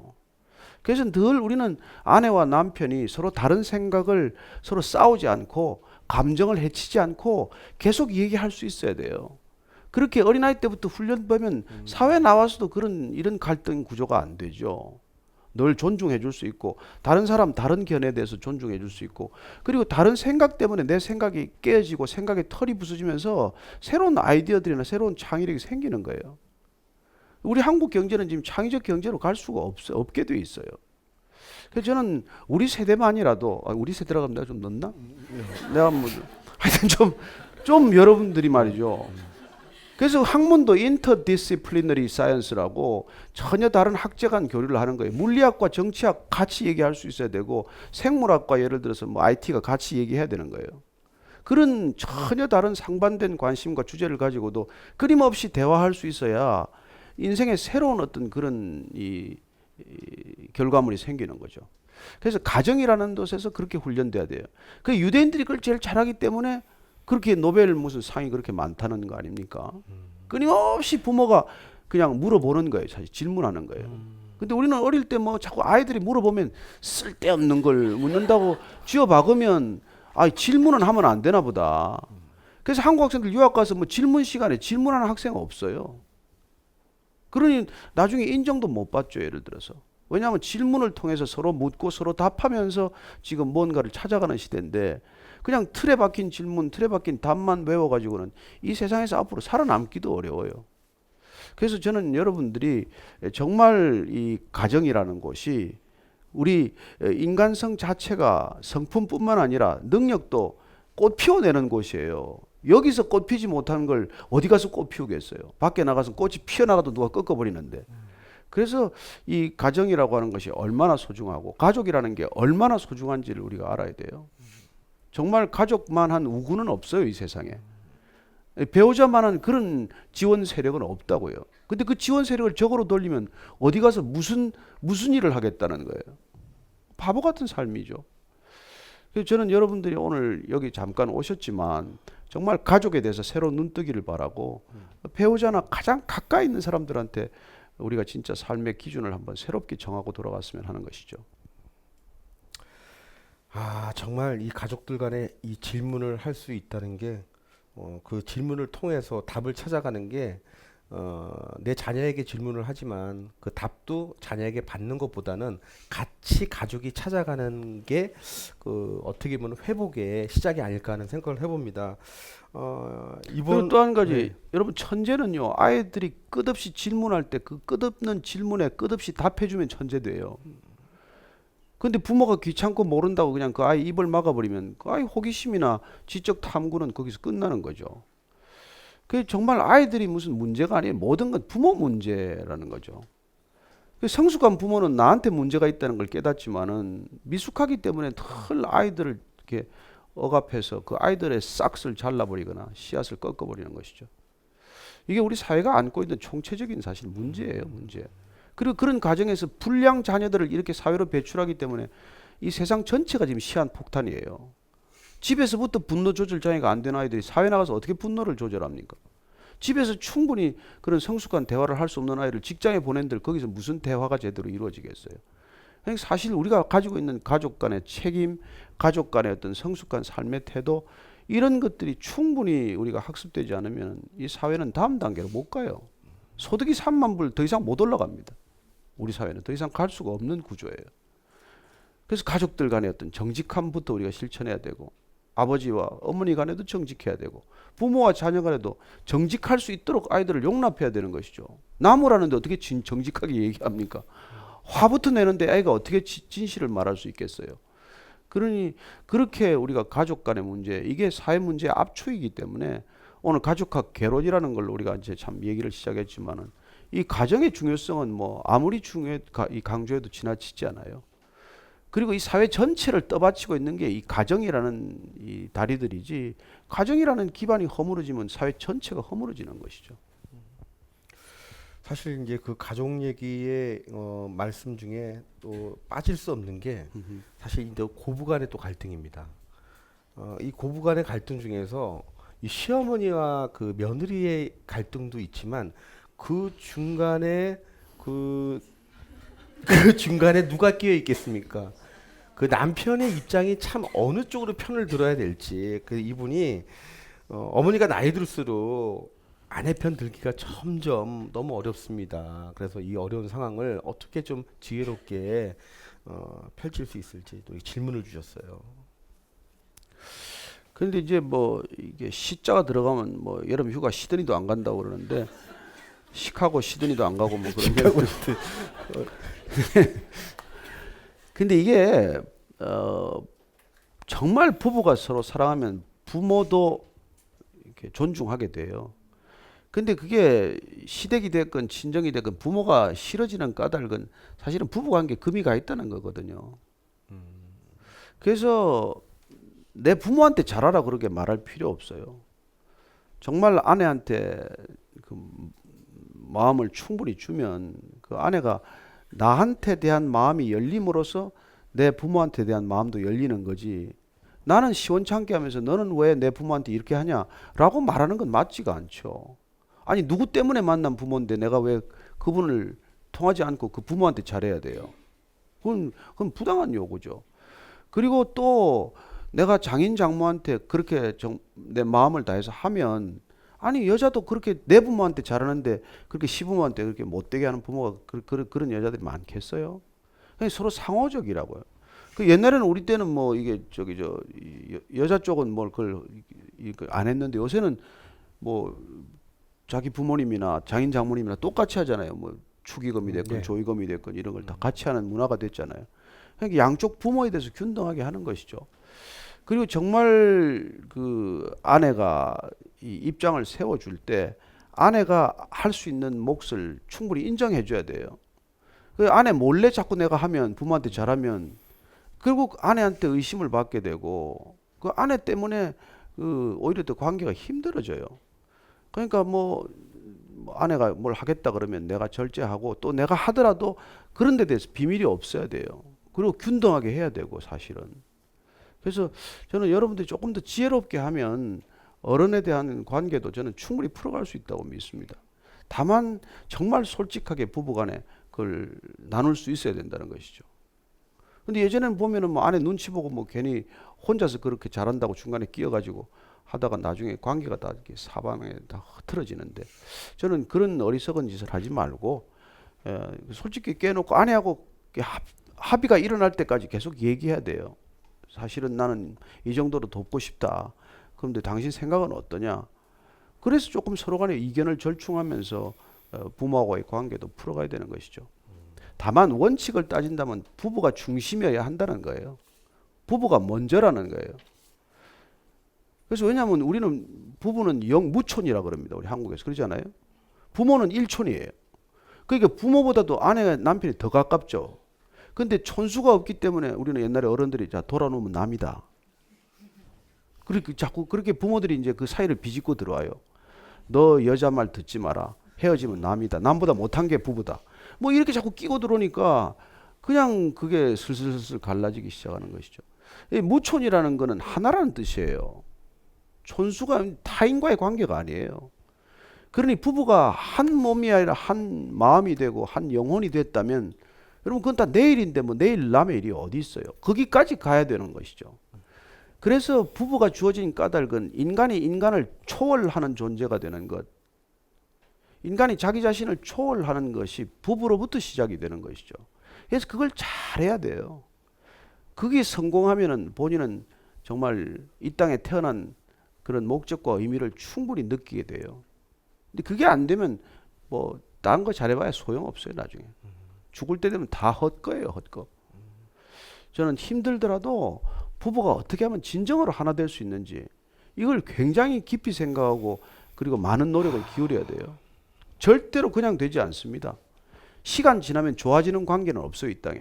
그래서 늘 우리는 아내와 남편이 서로 다른 생각을 서로 싸우지 않고 감정을 해치지 않고 계속 얘기할 수 있어야 돼요. 그렇게 어린아이 때부터 훈련되면 사회 나와서도 이런 갈등 구조가 안 되죠. 늘 존중해 줄 수 있고 다른 사람 다른 견해에 대해서 존중해 줄 수 있고 그리고 다른 생각 때문에 내 생각이 깨어지고 생각의 털이 부서지면서 새로운 아이디어들이나 새로운 창의력이 생기는 거예요. 우리 한국 경제는 지금 창의적 경제로 갈 수가 없게 돼 있어요. 그래서 저는 우리 세대만이라도 우리 세대라고 하면 내가 좀 늦나? 내가 뭐 하여튼 좀 여러분들이 말이죠. 그래서 학문도 interdisciplinary science라고 전혀 다른 학제 간 교류를 하는 거예요. 물리학과 정치학 같이 얘기할 수 있어야 되고 생물학과 예를 들어서 뭐 IT가 같이 얘기해야 되는 거예요. 그런 전혀 다른 상반된 관심과 주제를 가지고도 끊임없이 대화할 수 있어야 인생의 새로운 어떤 그런 이 결과물이 생기는 거죠. 그래서 가정이라는 곳에서 그렇게 훈련돼야 돼요. 그 유대인들이 그걸 제일 잘하기 때문에 그렇게 노벨 무슨 상이 그렇게 많다는 거 아닙니까? 끊임없이 부모가 그냥 물어보는 거예요. 사실 질문하는 거예요. 근데 우리는 어릴 때 뭐 자꾸 아이들이 물어보면 쓸데없는 걸 묻는다고 쥐어 박으면 질문은 하면 안 되나 보다. 그래서 한국 학생들 유학 가서 뭐 질문 시간에 질문하는 학생 없어요. 그러니 나중에 인정도 못 받죠. 예를 들어서. 왜냐하면 질문을 통해서 서로 묻고 서로 답하면서 지금 뭔가를 찾아가는 시대인데 그냥 틀에 박힌 질문, 틀에 박힌 답만 외워가지고는 이 세상에서 앞으로 살아남기도 어려워요. 그래서 저는 여러분들이 정말 이 가정이라는 곳이 우리 인간성 자체가 성품뿐만 아니라 능력도 꽃 피워내는 곳이에요. 여기서 꽃 피지 못하는 걸 어디 가서 꽃 피우겠어요. 밖에 나가서 꽃이 피어나가도 누가 꺾어버리는데. 그래서 이 가정이라고 하는 것이 얼마나 소중하고 가족이라는 게 얼마나 소중한지를 우리가 알아야 돼요. 정말 가족만한 우군은 없어요. 이 세상에. 배우자만한 그런 지원 세력은 없다고요. 근데 그 지원 세력을 적으로 돌리면 어디 가서 무슨 일을 하겠다는 거예요. 바보 같은 삶이죠. 그래서 저는 여러분들이 오늘 여기 잠깐 오셨지만 정말 가족에 대해서 새로운 눈뜨기를 바라고 배우자나 가장 가까이 있는 사람들한테 우리가 진짜 삶의 기준을 한번 새롭게 정하고 돌아갔으면 하는 것이죠. 정말 이 가족들 간에 이 질문을 할 수 있다는 게 그 질문을 통해서 답을 찾아가는 게 내 자녀에게 질문을 하지만 그 답도 자녀에게 받는 것보다는 같이 가족이 찾아가는 게 그 어떻게 보면 회복의 시작이 아닐까 하는 생각을 해봅니다. 그리고 또 한 가지 네. 여러분 천재는요 아이들이 끝없이 질문할 때 그 끝없는 질문에 끝없이 답해주면 천재돼요. 근데 부모가 귀찮고 모른다고 그냥 그 아이 입을 막아버리면 그 아이 호기심이나 지적 탐구는 거기서 끝나는 거죠. 그 정말 아이들이 무슨 문제가 아니에요. 모든 건 부모 문제라는 거죠. 그 성숙한 부모는 나한테 문제가 있다는 걸 깨닫지만은 미숙하기 때문에 늘 아이들을 이렇게 억압해서 그 아이들의 싹을 잘라버리거나 씨앗을 꺾어버리는 것이죠. 이게 우리 사회가 안고 있는 총체적인 사실 문제예요. 문제. 그리고 그런 가정에서 불량 자녀들을 이렇게 사회로 배출하기 때문에 이 세상 전체가 지금 시한폭탄이에요. 집에서부터 분노 조절 장애가 안 되는 아이들이 사회 나가서 어떻게 분노를 조절합니까? 집에서 충분히 그런 성숙한 대화를 할 수 없는 아이를 직장에 보낸들 거기서 무슨 대화가 제대로 이루어지겠어요? 그러니까 사실 우리가 가지고 있는 가족 간의 책임, 가족 간의 어떤 성숙한 삶의 태도 이런 것들이 충분히 우리가 학습되지 않으면 이 사회는 다음 단계로 못 가요. 소득이 3만 불 더 이상 못 올라갑니다. 우리 사회는 더 이상 갈 수가 없는 구조예요. 그래서 가족들 간의 어떤 정직함부터 우리가 실천해야 되고 아버지와 어머니 간에도 정직해야 되고 부모와 자녀 간에도 정직할 수 있도록 아이들을 용납해야 되는 것이죠. 나무라는데 어떻게 정직하게 얘기합니까? 화부터 내는데 아이가 어떻게 진실을 말할 수 있겠어요? 그러니 그렇게 우리가 가족 간의 문제, 이게 사회 문제의 압축이기 때문에 오늘 가족학 개론이라는 걸 우리가 이제 참 얘기를 시작했지만은 이 가정의 중요성은 뭐 아무리 강조해도 지나치지 않아요. 그리고 이 사회 전체를 떠받치고 있는 게 이 가정이라는 이 다리들이지, 가정이라는 기반이 허물어지면 사회 전체가 허물어지는 것이죠. 사실 이제 그 가족 얘기의 말씀 중에 또 빠질 수 없는 게 사실 이제 고부간의 또 갈등입니다. 이 고부간의 갈등 중에서 이 시어머니와 그 며느리의 갈등도 있지만 그 중간에 그 중간에 누가 끼어 있겠습니까? 그 남편의 입장이 참 어느 쪽으로 편을 들어야 될지, 그 이분이 어머니가 나이 들수록 아내 편 들기가 점점 너무 어렵습니다. 그래서 이 어려운 상황을 어떻게 좀 지혜롭게 펼칠 수 있을지 또 질문을 주셨어요. 그런데 이제 뭐 이게 시자가 들어가면 뭐 여름 휴가 시드니도 안 간다고 그러는데 시카고 시드니도 안 가고 뭐 그런 게 근데 이게 정말 부부가 서로 사랑하면 부모도 이렇게 존중하게 돼요. 근데 그게 시댁이 됐건 친정이 됐건 부모가 싫어지는 까닭은 사실은 부부관계 금이 가 있다는 거거든요. 그래서 내 부모한테 잘하라 그렇게 말할 필요 없어요. 정말 아내한테 그 마음을 충분히 주면 그 아내가 나한테 대한 마음이 열림으로써 내 부모한테 대한 마음도 열리는 거지. 나는 시원찮게 하면서 너는 왜 내 부모한테 이렇게 하냐라고 말하는 건 맞지가 않죠. 아니 누구 때문에 만난 부모인데 내가 왜 그분을 통하지 않고 그 부모한테 잘해야 돼요. 그건 부당한 요구죠. 그리고 또 내가 장인 장모한테 그렇게 내 마음을 다해서 하면, 아니 여자도 그렇게 내 부모한테 잘하는데 그렇게 시부모한테 그렇게 못되게 하는 부모가 그런 여자들이 많겠어요? 그냥 서로 상호적이라고요. 그 옛날에는 우리 때는 뭐 이게 여자 쪽은 뭘 그걸 안 했는데 요새는 뭐 자기 부모님이나 장인 장모님이나 똑같이 하잖아요. 뭐 축의금이 됐건 네. 조의금이 됐건 이런 걸 다 같이 하는 문화가 됐잖아요. 그러니까 양쪽 부모에 대해서 균등하게 하는 것이죠. 그리고 정말 그 아내가 이 입장을 세워줄 때 아내가 할 수 있는 몫을 충분히 인정해 줘야 돼요. 그 아내 몰래 자꾸 내가 하면, 부모한테 잘하면 결국 아내한테 의심을 받게 되고 그 아내 때문에 그 오히려 더 관계가 힘들어져요. 그러니까 뭐 아내가 뭘 하겠다 그러면 내가 절제하고, 또 내가 하더라도 그런 데 대해서 비밀이 없어야 돼요. 그리고 균등하게 해야 되고 사실은. 그래서 저는 여러분들이 조금 더 지혜롭게 하면 어른에 대한 관계도 저는 충분히 풀어갈 수 있다고 믿습니다. 다만 정말 솔직하게 부부간에 그걸 나눌 수 있어야 된다는 것이죠. 근데 예전에는 보면은 뭐 아내 눈치 보고 뭐 괜히 혼자서 그렇게 잘한다고 중간에 끼어가지고 하다가 나중에 관계가 다 이렇게 사방에 다 흐트러지는데, 저는 그런 어리석은 짓을 하지 말고 솔직히 깨놓고 아내하고 합의가 일어날 때까지 계속 얘기해야 돼요. 사실은 나는 이 정도로 돕고 싶다. 그런데 당신 생각은 어떠냐? 그래서 조금 서로 간에 이견을 절충하면서 부모와의 관계도 풀어가야 되는 것이죠. 다만 원칙을 따진다면 부부가 중심이어야 한다는 거예요. 부부가 먼저라는 거예요. 그래서 왜냐하면 우리는 부부는 영무촌이라 그럽니다. 우리 한국에서 그러잖아요. 부모는 일촌이에요. 그러니까 부모보다도 아내가 남편이 더 가깝죠. 근데 촌수가 없기 때문에 우리는 옛날에 어른들이 자 돌아놓으면 남이다. 그렇게 자꾸 그렇게 부모들이 이제 그 사이를 비집고 들어와요. 너 여자 말 듣지 마라. 헤어지면 남이다. 남보다 못한 게 부부다. 뭐 이렇게 자꾸 끼고 들어오니까 그냥 그게 슬슬슬슬 갈라지기 시작하는 것이죠. 이 무촌이라는 거는 하나라는 뜻이에요. 촌수가 타인과의 관계가 아니에요. 그러니 부부가 한 몸이 아니라 한 마음이 되고 한 영혼이 됐다면 여러분 그건 다 내일인데 뭐 내일 남의 일이 어디 있어요. 거기까지 가야 되는 것이죠. 그래서 부부가 주어진 까닭은 인간이 인간을 초월하는 존재가 되는 것, 인간이 자기 자신을 초월하는 것이 부부로부터 시작이 되는 것이죠. 그래서 그걸 잘해야 돼요. 그게 성공하면은 본인은 정말 이 땅에 태어난 그런 목적과 의미를 충분히 느끼게 돼요. 근데 그게 안 되면 뭐 다른 거 잘해봐야 소용없어요. 나중에 죽을 때 되면 다 헛거예요. 헛거. 저는 힘들더라도 부부가 어떻게 하면 진정으로 하나 될 수 있는지 이걸 굉장히 깊이 생각하고 그리고 많은 노력을 기울여야 돼요. 절대로 그냥 되지 않습니다. 시간 지나면 좋아지는 관계는 없어요. 이 땅에.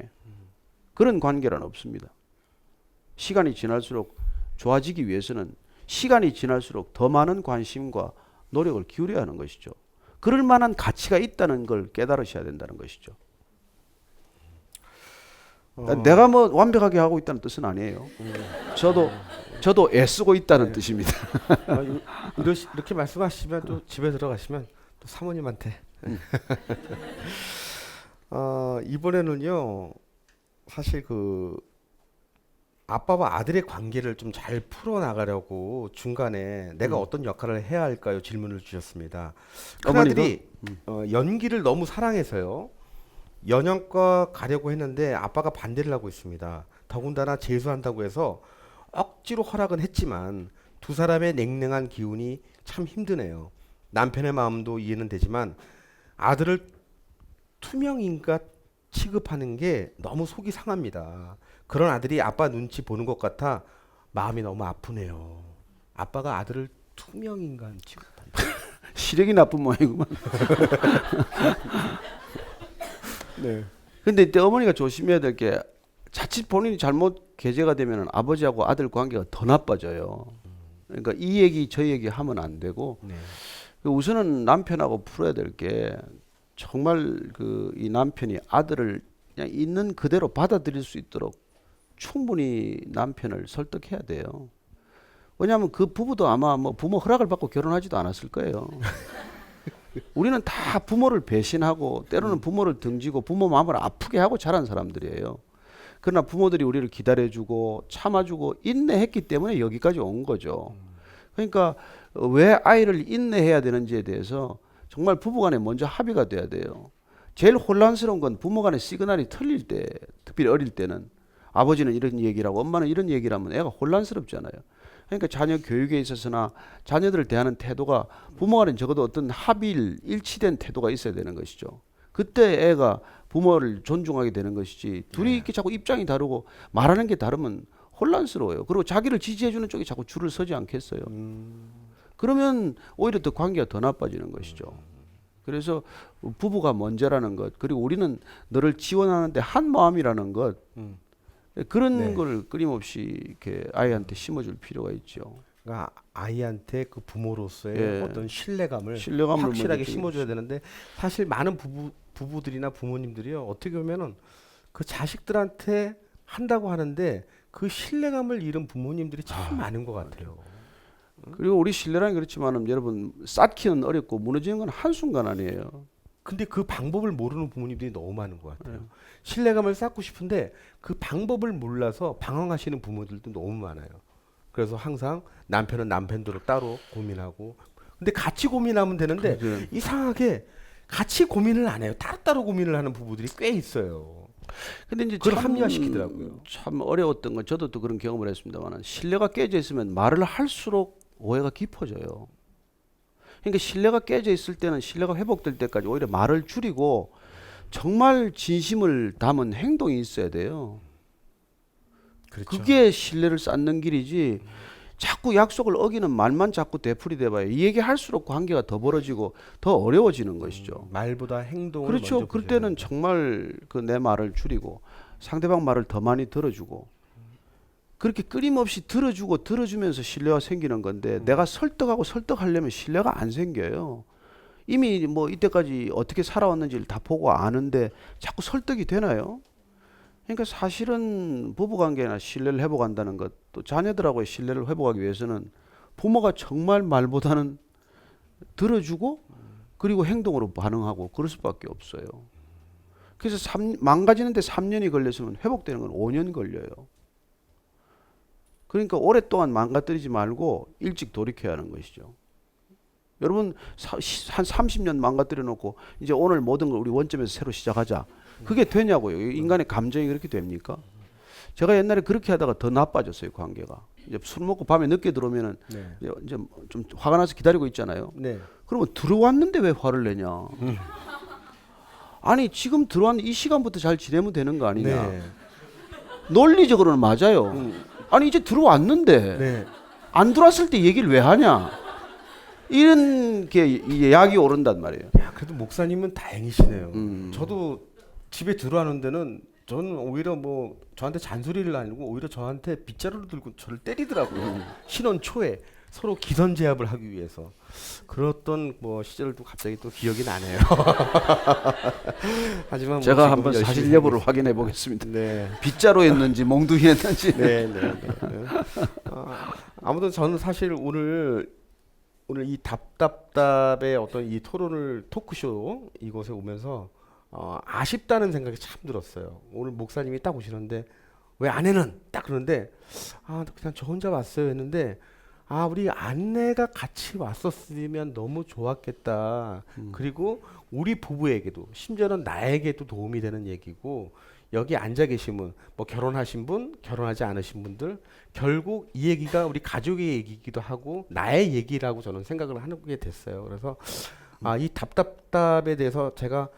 그런 관계는 없습니다. 시간이 지날수록 좋아지기 위해서는 시간이 지날수록 더 많은 관심과 노력을 기울여야 하는 것이죠. 그럴 만한 가치가 있다는 걸 깨달으셔야 된다는 것이죠. 내가 뭐 완벽하게 하고 있다는 뜻은 아니에요. 저도 애쓰고 있다는 뜻입니다. 이렇게 말씀하시면 또 집에 들어가시면 또 사모님한테 이번에는요 사실 그 아빠와 아들의 관계를 좀 잘 풀어 나가려고 중간에 내가 어떤 역할을 해야 할까요? 질문을 주셨습니다. 큰아들이 연기를 너무 사랑해서요. 연영과 가려고 했는데 아빠가 반대를 하고 있습니다. 더군다나 재수한다고 해서 억지로 허락은 했지만 두 사람의 냉랭한 기운이 참 힘드네요. 남편의 마음도 이해는 되지만 아들을 투명인간 취급하는 게 너무 속이 상합니다. 그런 아들이 아빠 눈치 보는 것 같아 마음이 너무 아프네요. 아빠가 아들을 투명인간 취급한다. 시력이 나쁜 모양이구만. 네. 근데 이때 어머니가 조심해야 될 게 자칫 본인이 잘못 계제가 되면 아버지하고 아들 관계가 더 나빠져요. 그러니까 이 얘기 저 얘기 하면 안 되고 네. 우선은 남편하고 풀어야 될 게 정말 그 이 남편이 아들을 그냥 있는 그대로 받아들일 수 있도록 충분히 남편을 설득해야 돼요. 왜냐하면 그 부부도 아마 뭐 부모 허락을 받고 결혼하지도 않았을 거예요. 우리는 다 부모를 배신하고 때로는 부모를 등지고 부모 마음을 아프게 하고 자란 사람들이에요. 그러나 부모들이 우리를 기다려주고 참아주고 인내했기 때문에 여기까지 온 거죠. 그러니까 왜 아이를 인내해야 되는지에 대해서 정말 부부간에 먼저 합의가 돼야 돼요. 제일 혼란스러운 건 부부간의 시그널이 틀릴 때, 특별히 어릴 때는 아버지는 이런 얘기를 하고 엄마는 이런 얘기를 하면 애가 혼란스럽잖아요. 그러니까 자녀 교육에 있어서나 자녀들을 대하는 태도가 부모간에 적어도 어떤 합일 일치된 태도가 있어야 되는 것이죠. 그때 애가 부모를 존중하게 되는 것이지 둘이 이렇게 자꾸 입장이 다르고 말하는 게 다르면 혼란스러워요. 그리고 자기를 지지해주는 쪽이 자꾸 줄을 서지 않겠어요. 그러면 오히려 더 관계가 더 나빠지는 것이죠. 그래서 부부가 먼저라는 것, 그리고 우리는 너를 지원하는데 한 마음이라는 것, 그런 네. 걸 끊임없이 이렇게 아이한테 심어줄 필요가 있죠. 그러니까 아이한테 그 부모로서의 예. 어떤 신뢰감을 신뢰감을 확실하게 먼저 심어줘야 되는데 사실 많은 부부들이나 부모님들이요 어떻게 보면은 그 자식들한테 한다고 하는데 그 신뢰감을 잃은 부모님들이 참 많은 것 같아요. 그리고 우리 신뢰란 그렇지만은 여러분 쌓기는 어렵고 무너지는 건 한순간 아니에요. 근데 그 방법을 모르는 부모님들이 너무 많은 것 같아요. 신뢰감을 쌓고 싶은데 그 방법을 몰라서 방황하시는 부모들도 너무 많아요. 그래서 항상 남편은 남편대로 따로 고민하고 근데 같이 고민하면 되는데 그죠. 이상하게 같이 고민을 안 해요. 따로따로 고민을 하는 부부들이 꽤 있어요. 근데 이제 그걸 합리화시키더라고요. 참 어려웠던 건 저도 또 그런 경험을 했습니다만 신뢰가 깨져 있으면 말을 할수록 오해가 깊어져요. 그러니까 신뢰가 깨져 있을 때는 신뢰가 회복될 때까지 오히려 말을 줄이고 정말 진심을 담은 행동이 있어야 돼요. 그렇죠. 그게 신뢰를 쌓는 길이지 자꾸 약속을 어기는 말만 자꾸 되풀이돼 봐요. 이 얘기 할수록 관계가 더 벌어지고 더 어려워지는 것이죠. 말보다 행동을 그렇죠. 먼저 그럴 보셔야 때는 된다. 정말 그 내 말을 줄이고 상대방 말을 더 많이 들어주고 그렇게 끊임없이 들어주면서 신뢰가 생기는 건데 내가 설득하고 설득하려면 신뢰가 안 생겨요. 이미 뭐 이때까지 어떻게 살아왔는지를 다 보고 아는데 자꾸 설득이 되나요? 그러니까 사실은 부부관계나 신뢰를 회복한다는 것, 또 자녀들하고의 신뢰를 회복하기 위해서는 부모가 정말 말보다는 들어주고 그리고 행동으로 반응하고 그럴 수밖에 없어요. 그래서 망가지는데 3년이 걸렸으면 회복되는 건 5년 걸려요. 그러니까 오랫동안 망가뜨리지 말고 일찍 돌이켜야 하는 것이죠. 여러분 한 30년 망가뜨려 놓고 이제 오늘 모든 걸 우리 원점에서 새로 시작하자. 그게 되냐고요. 인간의 감정이 그렇게 됩니까? 제가 옛날에 그렇게 하다가 더 나빠졌어요, 관계가. 이제 술 먹고 밤에 늦게 들어오면은 네. 이제 좀 화가 나서 기다리고 있잖아요. 네. 그러면 들어왔는데 왜 화를 내냐? 아니 지금 들어왔는 이 시간부터 잘 지내면 되는 거 아니냐? 네. 논리적으로는 맞아요. 아니 이제 들어왔는데 네. 안 들어왔을 때 얘기를 왜 하냐? 이런 게 약이 오른단 말이에요. 야, 그래도 목사님은 다행이시네요. 저도 집에 들어가는 데는 저는 오히려 뭐 저한테 잔소리를 아니고 오히려 저한테 빗자루를 들고 저를 때리더라고요. 신혼 초에 서로 기선제압을 하기 위해서 그랬던 뭐 시절도 갑자기 또 기억이 나네요. 하지만 뭐 제가 지금은 한번 열심히 사실 살고 여부를 있습니다. 확인해 보겠습니다. 네. 빗자루였는지 몽둥이였는지. 네, 네, 네. 아무튼 저는 사실 오늘 이 답답답의 어떤 이 토론을 토크쇼 이곳에 오면서 아쉽다는 생각이 참 들었어요. 오늘 목사님이 딱 오시는데 왜 아내는 딱 그러는데 그냥 저 혼자 왔어요 했는데 우리 아내가 같이 왔었으면 너무 좋았겠다. 그리고 우리 부부에게도 심지어는 나에게도 도움이 되는 얘기고 여기 앉아 계시면 뭐 결혼하신 분, 결혼하지 않으신 분들 결국 이 얘기가 우리 가족의 얘기이기도 하고 나의 얘기라고 저는 생각을 하게 됐어요. 그래서 이 답답답에 대해서 제가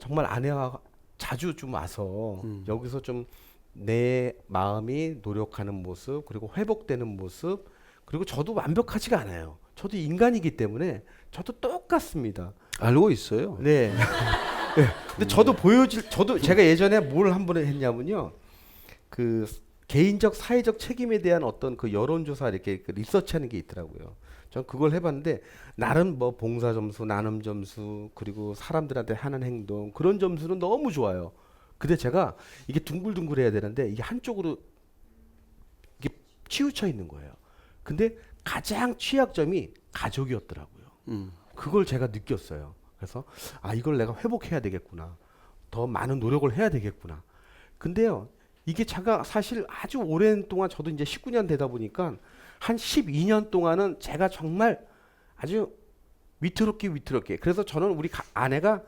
정말 아내와 자주 좀 와서 여기서 좀 내 마음이 노력하는 모습 그리고 회복되는 모습 그리고 저도 완벽하지가 않아요. 저도 인간이기 때문에 저도 똑같습니다. 알고 있어요. 네. 네. 근데 저도 제가 예전에 뭘 한 번 했냐면요. 그 개인적 사회적 책임에 대한 어떤 그 여론조사 이렇게 그 리서치하는 게 있더라고요. 전 그걸 해봤는데 나름 뭐 봉사 점수, 나눔 점수 그리고 사람들한테 하는 행동 그런 점수는 너무 좋아요. 근데 제가 이게 둥글둥글해야 되는데 이게 한쪽으로 이게 치우쳐 있는 거예요. 근데 가장 취약점이 가족이었더라고요. 그걸 제가 느꼈어요. 그래서 이걸 내가 회복해야 되겠구나. 더 많은 노력을 해야 되겠구나. 근데요. 이게 제가 사실 아주 오랜 동안 저도 이제 19년 되다 보니까 한 12년 동안은 제가 정말 아주 위태롭게 그래서 저는 우리 아내가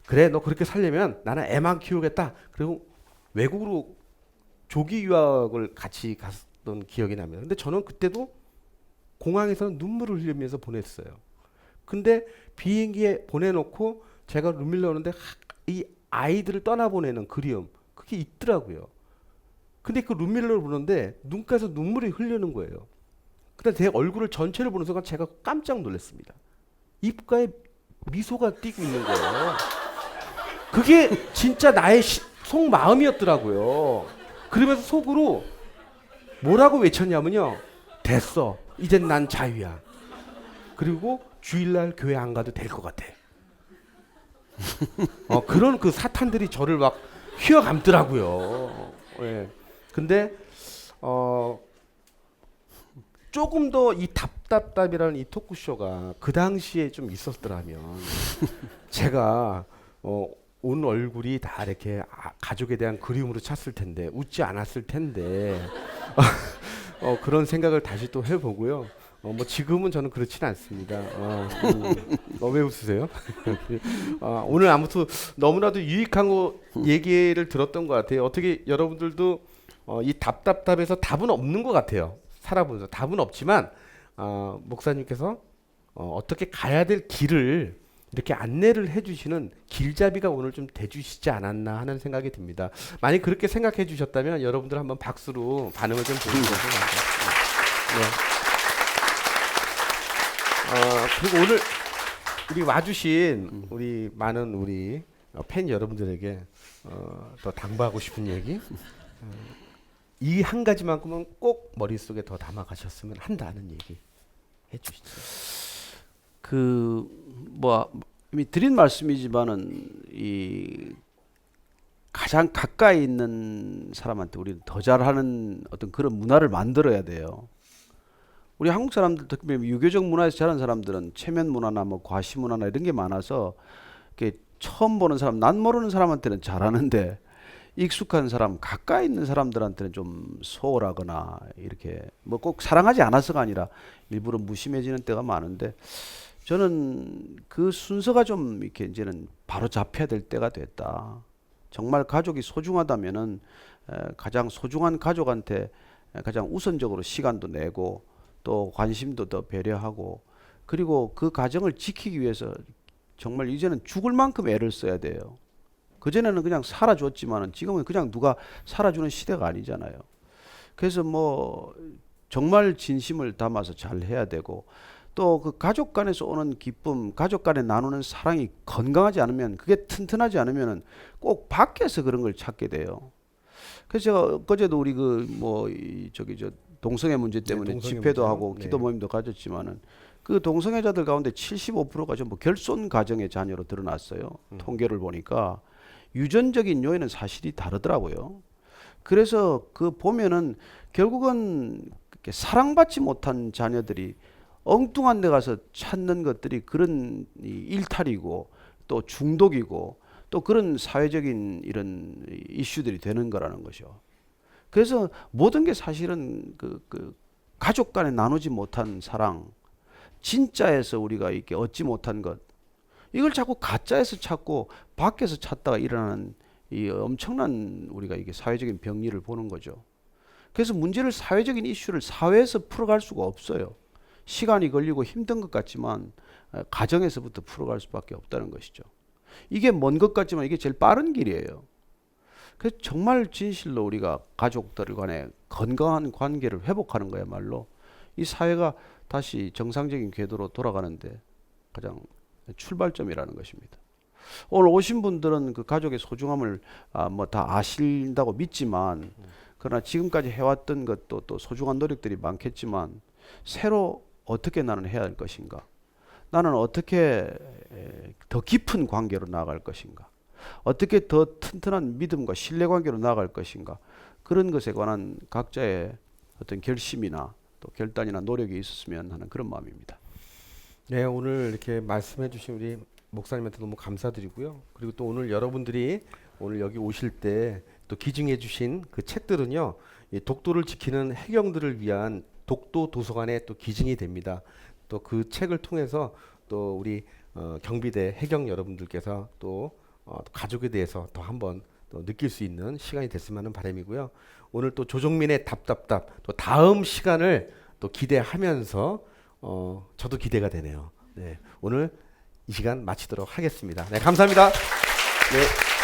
그래 너 그렇게 살려면 나는 애만 키우겠다. 그리고 외국으로 조기 유학을 같이 갔던 기억이 납니다. 근데 저는 그때도 공항에서는 눈물을 흘리면서 보냈어요. 근데 비행기에 보내놓고 제가 룸밀러 오는데 이 아이들을 떠나보내는 그리움 그게 있더라고요. 근데 그 룸밀러를 보는데 눈가에서 눈물이 흐르는 거예요. 근데 제 얼굴을 전체를 보는 순간 제가 깜짝 놀랐습니다. 입가에 미소가 띄고 있는 거예요. 그게 진짜 나의 속마음이었더라고요. 그러면서 속으로 뭐라고 외쳤냐면요. 됐어. 이젠 난 자유야. 그리고 주일날 교회 안 가도 될 것 같아. 그런 그 사탄들이 저를 막 휘어감더라고요. 예. 근데 조금 더 이 답답답이라는 이 토크쇼가 그 당시에 좀 있었더라면 제가 온 얼굴이 다 이렇게 가족에 대한 그리움으로 찼을 텐데 웃지 않았을 텐데 그런 생각을 다시 또 해보고요. 뭐 지금은 저는 그렇진 않습니다. 왜 웃으세요? 오늘 아무튼 너무나도 유익한 거 얘기를 들었던 것 같아요. 어떻게 여러분들도 이 답답답에서 답은 없는 것 같아요. 살아보면서 답은 없지만 목사님께서 어떻게 가야 될 길을 이렇게 안내를 해주시는 길잡이가 오늘 좀 돼주시지 않았나 하는 생각이 듭니다. 만약 그렇게 생각해 주셨다면 여러분들 한번 박수로 반응을 좀 보여주세요. 네. 그리고 오늘 우리 와주신 우리 많은 우리 팬 여러분들에게 더 당부하고 싶은 얘기 이 한 가지만큼은 꼭 머릿속에 더 담아가셨으면 한다는 얘기 해주시죠. 이미 드린 말씀이지만은 이 가장 가까이 있는 사람한테 우리는 더 잘하는 어떤 그런 문화를 만들어야 돼요. 우리 한국 사람들 특히 유교적 문화에서 자란 사람들은 체면 문화나 뭐 과시 문화나 이런 게 많아서 이렇게 처음 보는 사람, 난 모르는 사람한테는 잘하는데 익숙한 사람, 가까이 있는 사람들한테는 좀 소홀하거나 이렇게 뭐 꼭 사랑하지 않아서가 아니라 일부러 무심해지는 때가 많은데 저는 그 순서가 좀 이렇게 이제는 바로 잡혀야 될 때가 됐다. 정말 가족이 소중하다면은 가장 소중한 가족한테 가장 우선적으로 시간도 내고 또 관심도 더 배려하고 그리고 그 가정을 지키기 위해서 정말 이제는 죽을 만큼 애를 써야 돼요. 그전에는 그냥 살아줬지만은 지금은 그냥 누가 살아주는 시대가 아니잖아요. 그래서 뭐 정말 진심을 담아서 잘 해야 되고 또 그 가족 간에서 오는 기쁨, 가족 간에 나누는 사랑이 건강하지 않으면 그게 튼튼하지 않으면은 꼭 밖에서 그런 걸 찾게 돼요. 그래서 제가 어제도 우리 그 뭐 저기 저 동성애 문제 때문에 동성애 집회도 문제요? 하고 네. 기도 모임도 가졌지만은 그 동성애자들 가운데 75%가 전부 결손 가정의 자녀로 드러났어요. 통계를 보니까 유전적인 요인은 사실이 다르더라고요. 그래서 그 보면은 결국은 이렇게 사랑받지 못한 자녀들이 엉뚱한 데 가서 찾는 것들이 그런 이 일탈이고 또 중독이고 또 그런 사회적인 이런 이슈들이 되는 거라는 거죠. 그래서 모든 게 사실은 그 가족 간에 나누지 못한 사랑, 진짜에서 우리가 이렇게 얻지 못한 것, 이걸 자꾸 가짜에서 찾고 밖에서 찾다가 일어나는 이 엄청난 우리가 이게 사회적인 병리를 보는 거죠. 그래서 문제를 사회적인 이슈를 사회에서 풀어갈 수가 없어요. 시간이 걸리고 힘든 것 같지만 가정에서부터 풀어갈 수밖에 없다는 것이죠. 이게 먼 것 같지만 이게 제일 빠른 길이에요. 그래서 정말 진실로 우리가 가족들 간의 건강한 관계를 회복하는 거야말로 이 사회가 다시 정상적인 궤도로 돌아가는데 가장 출발점이라는 것입니다. 오늘 오신 분들은 그 가족의 소중함을 뭐 다 아신다고 믿지만 그러나 지금까지 해왔던 것도 또 소중한 노력들이 많겠지만 새로 어떻게 나는 해야 할 것인가? 나는 어떻게 더 깊은 관계로 나아갈 것인가? 어떻게 더 튼튼한 믿음과 신뢰관계로 나아갈 것인가? 그런 것에 관한 각자의 어떤 결심이나 또 결단이나 노력이 있었으면 하는 그런 마음입니다. 네, 오늘 이렇게 말씀해 주신 우리 목사님한테 너무 감사드리고요. 그리고 또 오늘 여러분들이 오늘 여기 오실 때 또 기증해 주신 그 책들은요. 이 독도를 지키는 해경들을 위한 독도 도서관에 또 기증이 됩니다. 또 그 책을 통해서 또 우리 경비대 해경 여러분들께서 또 가족에 대해서 더 한번 또 느낄 수 있는 시간이 됐으면 하는 바람이고요. 오늘 또 조정민의 답답답 또 다음 시간을 또 기대하면서 저도 기대가 되네요. 네, 오늘 이 시간 마치도록 하겠습니다. 네, 감사합니다. 네.